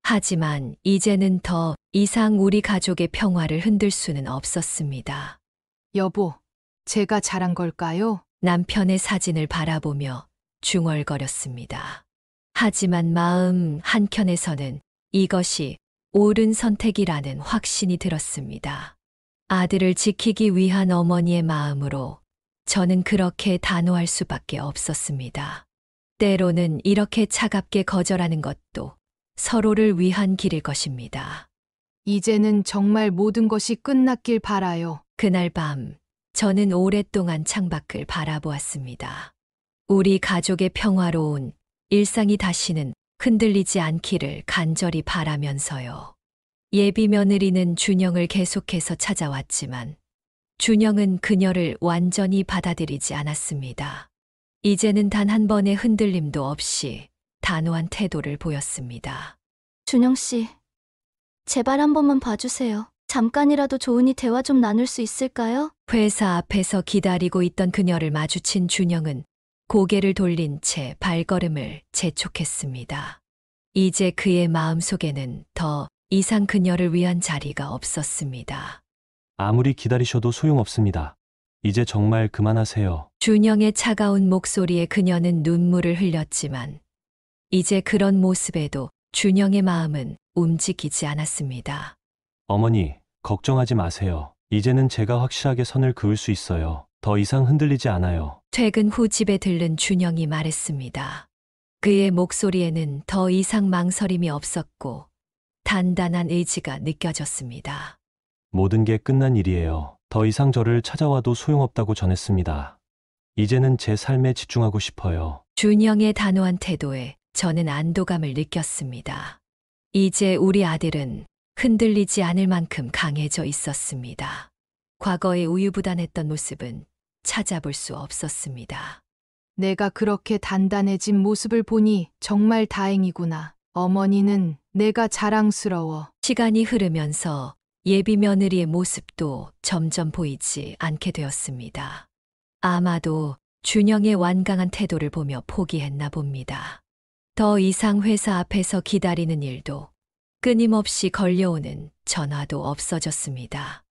하지만 이제는 더 이상 우리 가족의 평화를 흔들 수는 없었습니다. 여보, 제가 잘한 걸까요? 남편의 사진을 바라보며 중얼거렸습니다. 하지만 마음 한켠에서는 이것이 옳은 선택이라는 확신이 들었습니다. 아들을 지키기 위한 어머니의 마음으로 저는 그렇게 단호할 수밖에 없었습니다. 때로는 이렇게 차갑게 거절하는 것도 서로를 위한 길일 것입니다. 이제는 정말 모든 것이 끝났길 바라요. 그날 밤 저는 오랫동안 창밖을 바라보았습니다. 우리 가족의 평화로운 일상이 다시는 흔들리지 않기를 간절히 바라면서요. 예비 며느리는 준영을 계속해서 찾아왔지만 준영은 그녀를 완전히 받아들이지 않았습니다. 이제는 단 한 번의 흔들림도 없이 단호한 태도를 보였습니다. 준영 씨, 제발 한 번만 봐주세요. 잠깐이라도 좋으니 대화 좀 나눌 수 있을까요? 회사 앞에서 기다리고 있던 그녀를 마주친 준영은 고개를 돌린 채 발걸음을 재촉했습니다. 이제 그의 마음속에는 더 이상 그녀를 위한 자리가 없었습니다. 아무리 기다리셔도 소용없습니다. 이제 정말 그만하세요. 준영의 차가운 목소리에 그녀는 눈물을 흘렸지만 이제 그런 모습에도 준영의 마음은 움직이지 않았습니다. 어머니, 걱정하지 마세요. 이제는 제가 확실하게 선을 그을 수 있어요. 더 이상 흔들리지 않아요. 퇴근 후 집에 들른 준영이 말했습니다. 그의 목소리에는 더 이상 망설임이 없었고 단단한 의지가 느껴졌습니다. 모든 게 끝난 일이에요. 더 이상 저를 찾아와도 소용없다고 전했습니다. 이제는 제 삶에 집중하고 싶어요. 준영의 단호한 태도에 저는 안도감을 느꼈습니다. 이제 우리 아들은 흔들리지 않을 만큼 강해져 있었습니다. 과거의 우유부단했던 모습은 찾아볼 수 없었습니다. 내가 그렇게 단단해진 모습을 보니 정말 다행이구나. 어머니는 내가 자랑스러워. 시간이 흐르면서 예비 며느리의 모습도 점점 보이지 않게 되었습니다. 아마도 준영의 완강한 태도를 보며 포기했나 봅니다. 더 이상 회사 앞에서 기다리는 일도 끊임없이 걸려오는 전화도 없어졌습니다.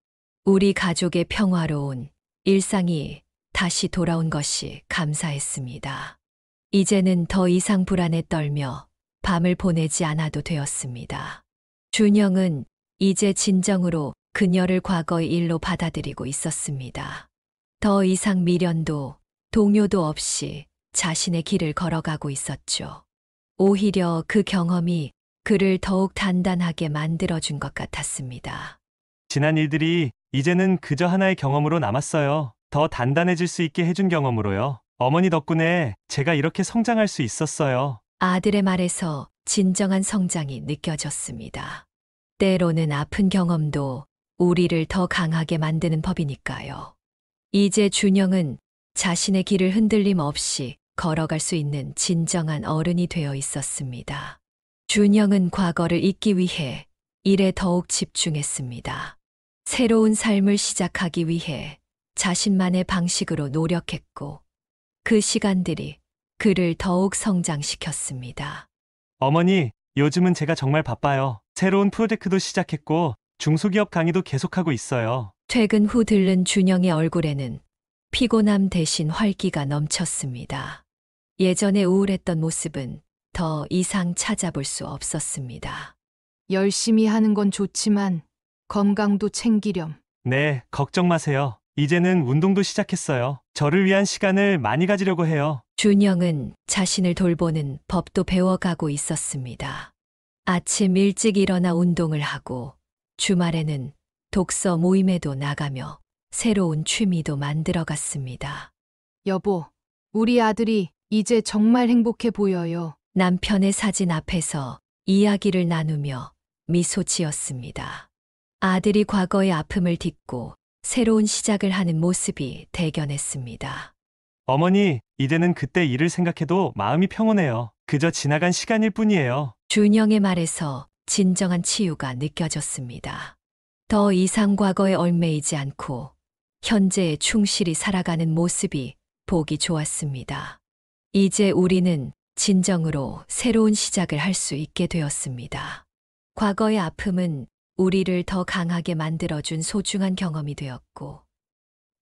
우리 가족의 평화로운 일상이 다시 돌아온 것이 감사했습니다. 이제는 더 이상 불안에 떨며 밤을 보내지 않아도 되었습니다. 준영은 이제 진정으로 그녀를 과거의 일로 받아들이고 있었습니다. 더 이상 미련도 동요도 없이 자신의 길을 걸어가고 있었죠. 오히려 그 경험이 그를 더욱 단단하게 만들어준 것 같았습니다. 지난 일들이 이제는 그저 하나의 경험으로 남았어요. 더 단단해질 수 있게 해준 경험으로요. 어머니 덕분에 제가 이렇게 성장할 수 있었어요. 아들의 말에서 진정한 성장이 느껴졌습니다. 때로는 아픈 경험도 우리를 더 강하게 만드는 법이니까요. 이제 준영은 자신의 길을 흔들림 없이 걸어갈 수 있는 진정한 어른이 되어 있었습니다. 준영은 과거를 잊기 위해 일에 더욱 집중했습니다. 새로운 삶을 시작하기 위해 자신만의 방식으로 노력했고 그 시간들이 그를 더욱 성장시켰습니다. 어머니, 요즘은 제가 정말 바빠요. 새로운 프로젝트도 시작했고 중소기업 강의도 계속하고 있어요. 퇴근 후 들른 준영의 얼굴에는 피곤함 대신 활기가 넘쳤습니다. 예전에 우울했던 모습은 더 이상 찾아볼 수 없었습니다. 열심히 하는 건 좋지만 건강도 챙기렴. 네, 걱정 마세요. 이제는 운동도 시작했어요. 저를 위한 시간을 많이 가지려고 해요. 준영은 자신을 돌보는 법도 배워가고 있었습니다. 아침 일찍 일어나 운동을 하고 주말에는 독서 모임에도 나가며 새로운 취미도 만들어갔습니다. 여보, 우리 아들이 이제 정말 행복해 보여요. 남편의 사진 앞에서 이야기를 나누며 미소 지었습니다. 아들이 과거의 아픔을 딛고 새로운 시작을 하는 모습이 대견했습니다. 어머니, 이제는 그때 일을 생각해도 마음이 평온해요. 그저 지나간 시간일 뿐이에요. 준영의 말에서 진정한 치유가 느껴졌습니다. 더 이상 과거에 얽매이지 않고 현재에 충실히 살아가는 모습이 보기 좋았습니다. 이제 우리는 진정으로 새로운 시작을 할 수 있게 되었습니다. 과거의 아픔은 우리를 더 강하게 만들어준 소중한 경험이 되었고,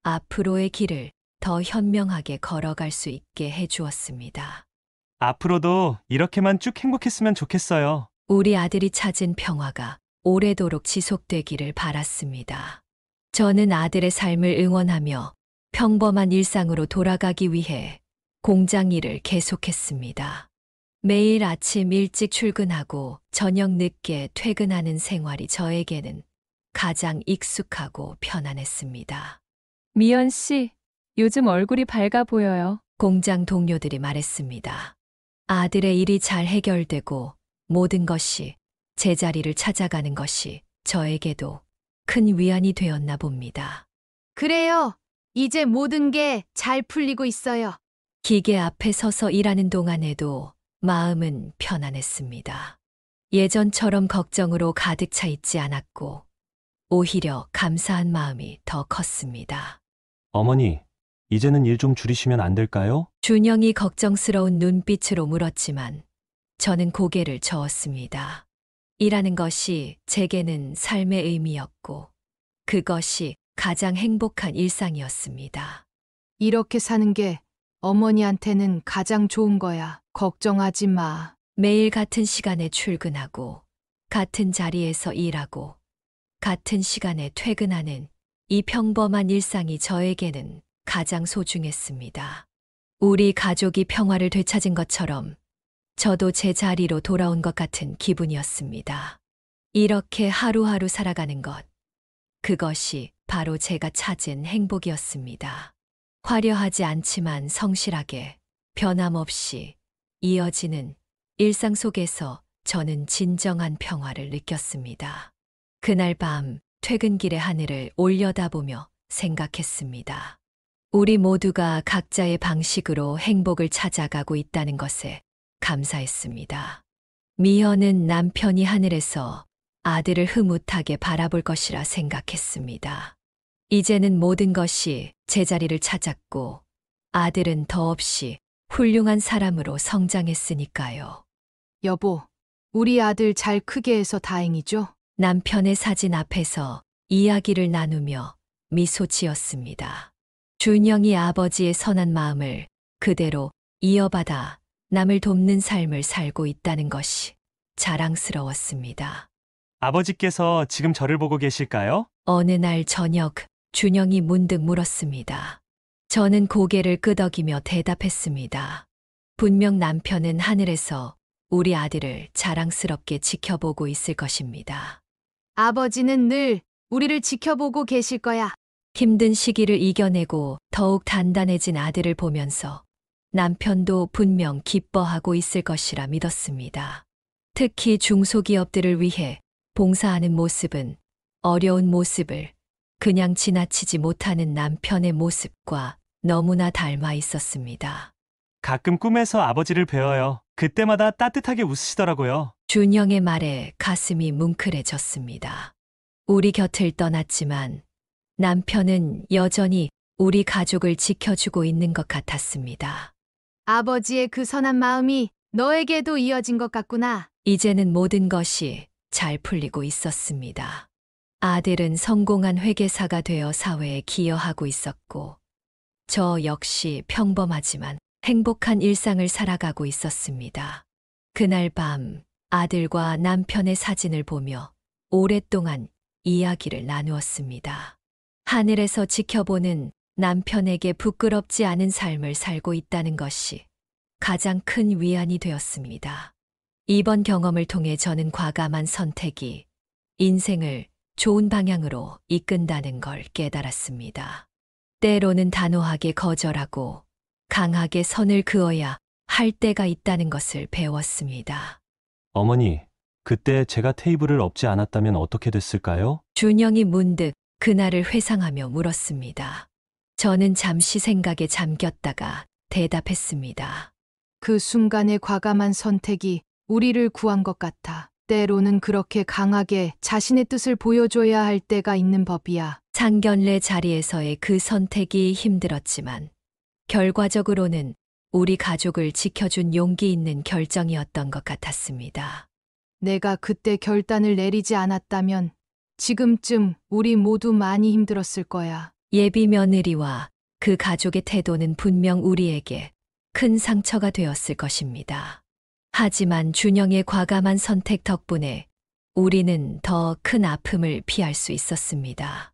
앞으로의 길을 더 현명하게 걸어갈 수 있게 해주었습니다. 앞으로도 이렇게만 쭉 행복했으면 좋겠어요. 우리 아들이 찾은 평화가 오래도록 지속되기를 바랐습니다. 저는 아들의 삶을 응원하며 평범한 일상으로 돌아가기 위해 공장 일을 계속했습니다. 매일 아침 일찍 출근하고 저녁 늦게 퇴근하는 생활이 저에게는 가장 익숙하고 편안했습니다. 미연 씨, 요즘 얼굴이 밝아 보여요. 공장 동료들이 말했습니다. 아들의 일이 잘 해결되고 모든 것이 제자리를 찾아가는 것이 저에게도 큰 위안이 되었나 봅니다. 그래요. 이제 모든 게 잘 풀리고 있어요. 기계 앞에 서서 일하는 동안에도 마음은 편안했습니다. 예전처럼 걱정으로 가득 차 있지 않았고 오히려 감사한 마음이 더 컸습니다. 어머니, 이제는 일 좀 줄이시면 안 될까요? 준영이 걱정스러운 눈빛으로 물었지만 저는 고개를 저었습니다. 일하는 것이 제게는 삶의 의미였고 그것이 가장 행복한 일상이었습니다. 이렇게 사는 게 어머니한테는 가장 좋은 거야. 걱정하지 마. 매일 같은 시간에 출근하고 같은 자리에서 일하고 같은 시간에 퇴근하는 이 평범한 일상이 저에게는 가장 소중했습니다. 우리 가족이 평화를 되찾은 것처럼 저도 제 자리로 돌아온 것 같은 기분이었습니다. 이렇게 하루하루 살아가는 것, 그것이 바로 제가 찾은 행복이었습니다. 화려하지 않지만 성실하게, 변함없이 이어지는 일상 속에서 저는 진정한 평화를 느꼈습니다. 그날 밤 퇴근길의 하늘을 올려다보며 생각했습니다. 우리 모두가 각자의 방식으로 행복을 찾아가고 있다는 것에 감사했습니다. 미연은 남편이 하늘에서 아들을 흐뭇하게 바라볼 것이라 생각했습니다. 이제는 모든 것이 제자리를 찾았고 아들은 더없이 훌륭한 사람으로 성장했으니까요. 여보, 우리 아들 잘 크게 해서 다행이죠? 남편의 사진 앞에서 이야기를 나누며 미소 지었습니다. 준영이 아버지의 선한 마음을 그대로 이어받아 남을 돕는 삶을 살고 있다는 것이 자랑스러웠습니다. 아버지께서 지금 저를 보고 계실까요? 어느 날 저녁 준영이 문득 물었습니다. 저는 고개를 끄덕이며 대답했습니다. 분명 남편은 하늘에서 우리 아들을 자랑스럽게 지켜보고 있을 것입니다. 아버지는 늘 우리를 지켜보고 계실 거야. 힘든 시기를 이겨내고 더욱 단단해진 아들을 보면서 남편도 분명 기뻐하고 있을 것이라 믿었습니다. 특히 중소기업들을 위해 봉사하는 모습은 어려운 모습을 그냥 지나치지 못하는 남편의 모습과 너무나 닮아 있었습니다. 가끔 꿈에서 아버지를 뵈어요. 그때마다 따뜻하게 웃으시더라고요. 준영의 말에 가슴이 뭉클해졌습니다. 우리 곁을 떠났지만 남편은 여전히 우리 가족을 지켜주고 있는 것 같았습니다. 아버지의 그 선한 마음이 너에게도 이어진 것 같구나. 이제는 모든 것이 잘 풀리고 있었습니다. 아들은 성공한 회계사가 되어 사회에 기여하고 있었고 저 역시 평범하지만 행복한 일상을 살아가고 있었습니다. 그날 밤 아들과 남편의 사진을 보며 오랫동안 이야기를 나누었습니다. 하늘에서 지켜보는 남편에게 부끄럽지 않은 삶을 살고 있다는 것이 가장 큰 위안이 되었습니다. 이번 경험을 통해 저는 과감한 선택이 인생을 좋은 방향으로 이끈다는 걸 깨달았습니다. 때로는 단호하게 거절하고 강하게 선을 그어야 할 때가 있다는 것을 배웠습니다. 어머니, 그때 제가 테이블을 엎지 않았다면 어떻게 됐을까요? 준영이 문득 그날을 회상하며 물었습니다. 저는 잠시 생각에 잠겼다가 대답했습니다. 그 순간의 과감한 선택이 우리를 구한 것 같아. 때로는 그렇게 강하게 자신의 뜻을 보여줘야 할 때가 있는 법이야. 상견례 자리에서의 그 선택이 힘들었지만 결과적으로는 우리 가족을 지켜준 용기 있는 결정이었던 것 같았습니다. 내가 그때 결단을 내리지 않았다면 지금쯤 우리 모두 많이 힘들었을 거야. 예비 며느리와 그 가족의 태도는 분명 우리에게 큰 상처가 되었을 것입니다. 하지만 준영의 과감한 선택 덕분에 우리는 더 큰 아픔을 피할 수 있었습니다.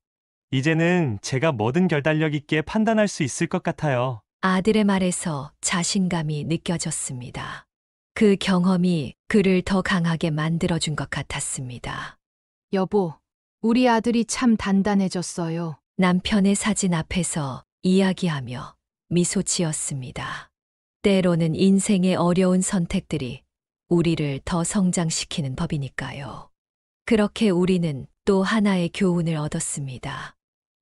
이제는 제가 뭐든 결단력 있게 판단할 수 있을 것 같아요. 아들의 말에서 자신감이 느껴졌습니다. 그 경험이 그를 더 강하게 만들어준 것 같았습니다. 여보, 우리 아들이 참 단단해졌어요. 남편의 사진 앞에서 이야기하며 미소 지었습니다. 때로는 인생의 어려운 선택들이 우리를 더 성장시키는 법이니까요. 그렇게 우리는 또 하나의 교훈을 얻었습니다.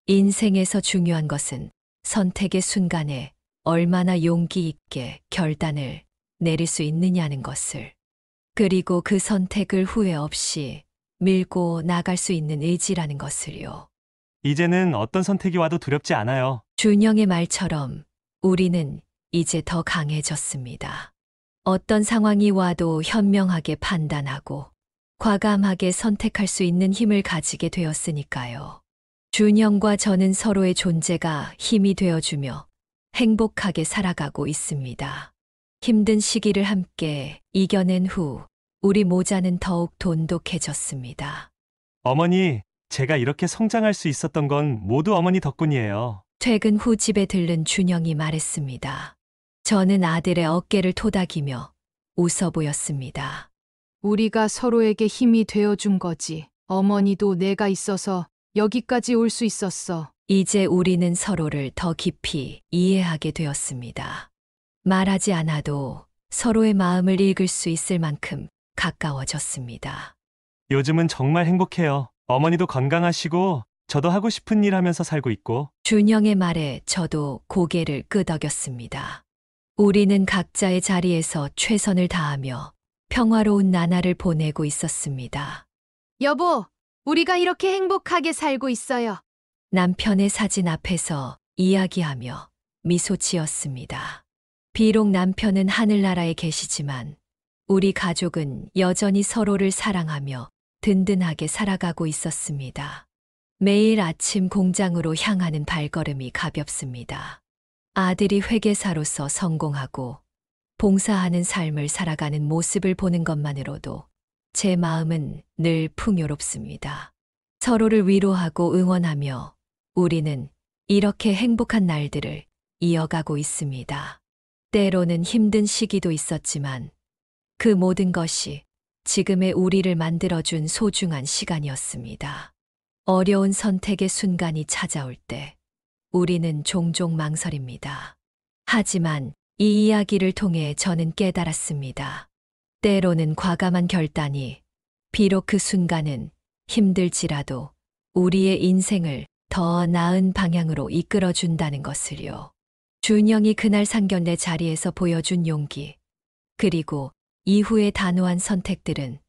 인생에서 중요한 것은 선택의 순간에 얼마나 용기 있게 결단을 내릴 수 있느냐는 것을, 그리고 그 선택을 후회 없이 밀고 나갈 수 있는 의지라는 것을요. 이제는 어떤 선택이 와도 두렵지 않아요. 준영의 말처럼 우리는 이제 더 강해졌습니다. 어떤 상황이 와도 현명하게 판단하고 과감하게 선택할 수 있는 힘을 가지게 되었으니까요. 준영과 저는 서로의 존재가 힘이 되어주며 행복하게 살아가고 있습니다. 힘든 시기를 함께 이겨낸 후 우리 모자는 더욱 돈독해졌습니다. 어머니, 제가 이렇게 성장할 수 있었던 건 모두 어머니 덕분이에요. 퇴근 후 집에 들른 준영이 말했습니다. 저는 아들의 어깨를 토닥이며 웃어 보였습니다. 우리가 서로에게 힘이 되어준 거지. 어머니도 내가 있어서 여기까지 올 수 있었어. 이제 우리는 서로를 더 깊이 이해하게 되었습니다. 말하지 않아도 서로의 마음을 읽을 수 있을 만큼 가까워졌습니다. 요즘은 정말 행복해요. 어머니도 건강하시고 저도 하고 싶은 일 하면서 살고 있고. 준영의 말에 저도 고개를 끄덕였습니다. 우리는 각자의 자리에서 최선을 다하며 평화로운 나날을 보내고 있었습니다. 여보, 우리가 이렇게 행복하게 살고 있어요. 남편의 사진 앞에서 이야기하며 미소 지었습니다. 비록 남편은 하늘나라에 계시지만 우리 가족은 여전히 서로를 사랑하며 든든하게 살아가고 있었습니다. 매일 아침 공장으로 향하는 발걸음이 가볍습니다. 아들이 회계사로서 성공하고 봉사하는 삶을 살아가는 모습을 보는 것만으로도 제 마음은 늘 풍요롭습니다. 서로를 위로하고 응원하며 우리는 이렇게 행복한 날들을 이어가고 있습니다. 때로는 힘든 시기도 있었지만 그 모든 것이 지금의 우리를 만들어준 소중한 시간이었습니다. 어려운 선택의 순간이 찾아올 때 우리는 종종 망설입니다. 하지만 이 이야기를 통해 저는 깨달았습니다. 때로는 과감한 결단이 비록 그 순간은 힘들지라도 우리의 인생을 더 나은 방향으로 이끌어준다는 것을요. 준영이 그날 상견례 자리에서 보여준 용기, 그리고 이후의 단호한 선택들은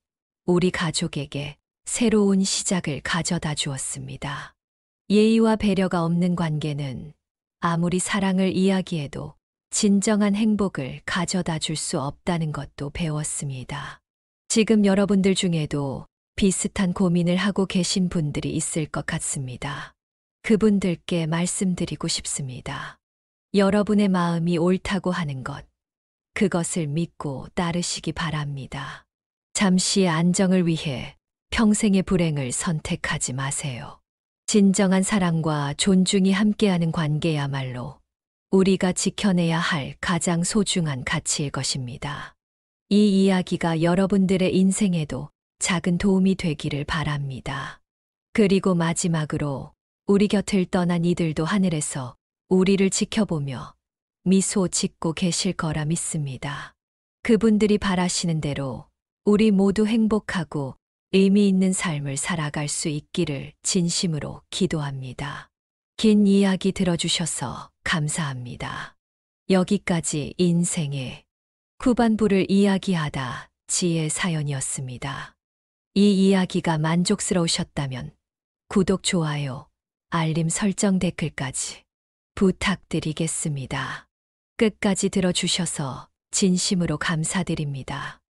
우리 가족에게 새로운 시작을 가져다 주었습니다. 예의와 배려가 없는 관계는 아무리 사랑을 이야기해도 진정한 행복을 가져다 줄 수 없다는 것도 배웠습니다. 지금 여러분들 중에도 비슷한 고민을 하고 계신 분들이 있을 것 같습니다. 그분들께 말씀드리고 싶습니다. 여러분의 마음이 옳다고 하는 것, 그것을 믿고 따르시기 바랍니다. 잠시의 안정을 위해 평생의 불행을 선택하지 마세요. 진정한 사랑과 존중이 함께하는 관계야말로 우리가 지켜내야 할 가장 소중한 가치일 것입니다. 이 이야기가 여러분들의 인생에도 작은 도움이 되기를 바랍니다. 그리고 마지막으로 우리 곁을 떠난 이들도 하늘에서 우리를 지켜보며 미소 짓고 계실 거라 믿습니다. 그분들이 바라시는 대로 우리 모두 행복하고 의미 있는 삶을 살아갈 수 있기를 진심으로 기도합니다. 긴 이야기 들어주셔서 감사합니다. 여기까지 인생의 후반부를 이야기하다 지혜 사연이었습니다. 이 이야기가 만족스러우셨다면 구독, 좋아요, 알림 설정, 댓글까지 부탁드리겠습니다. 끝까지 들어주셔서 진심으로 감사드립니다.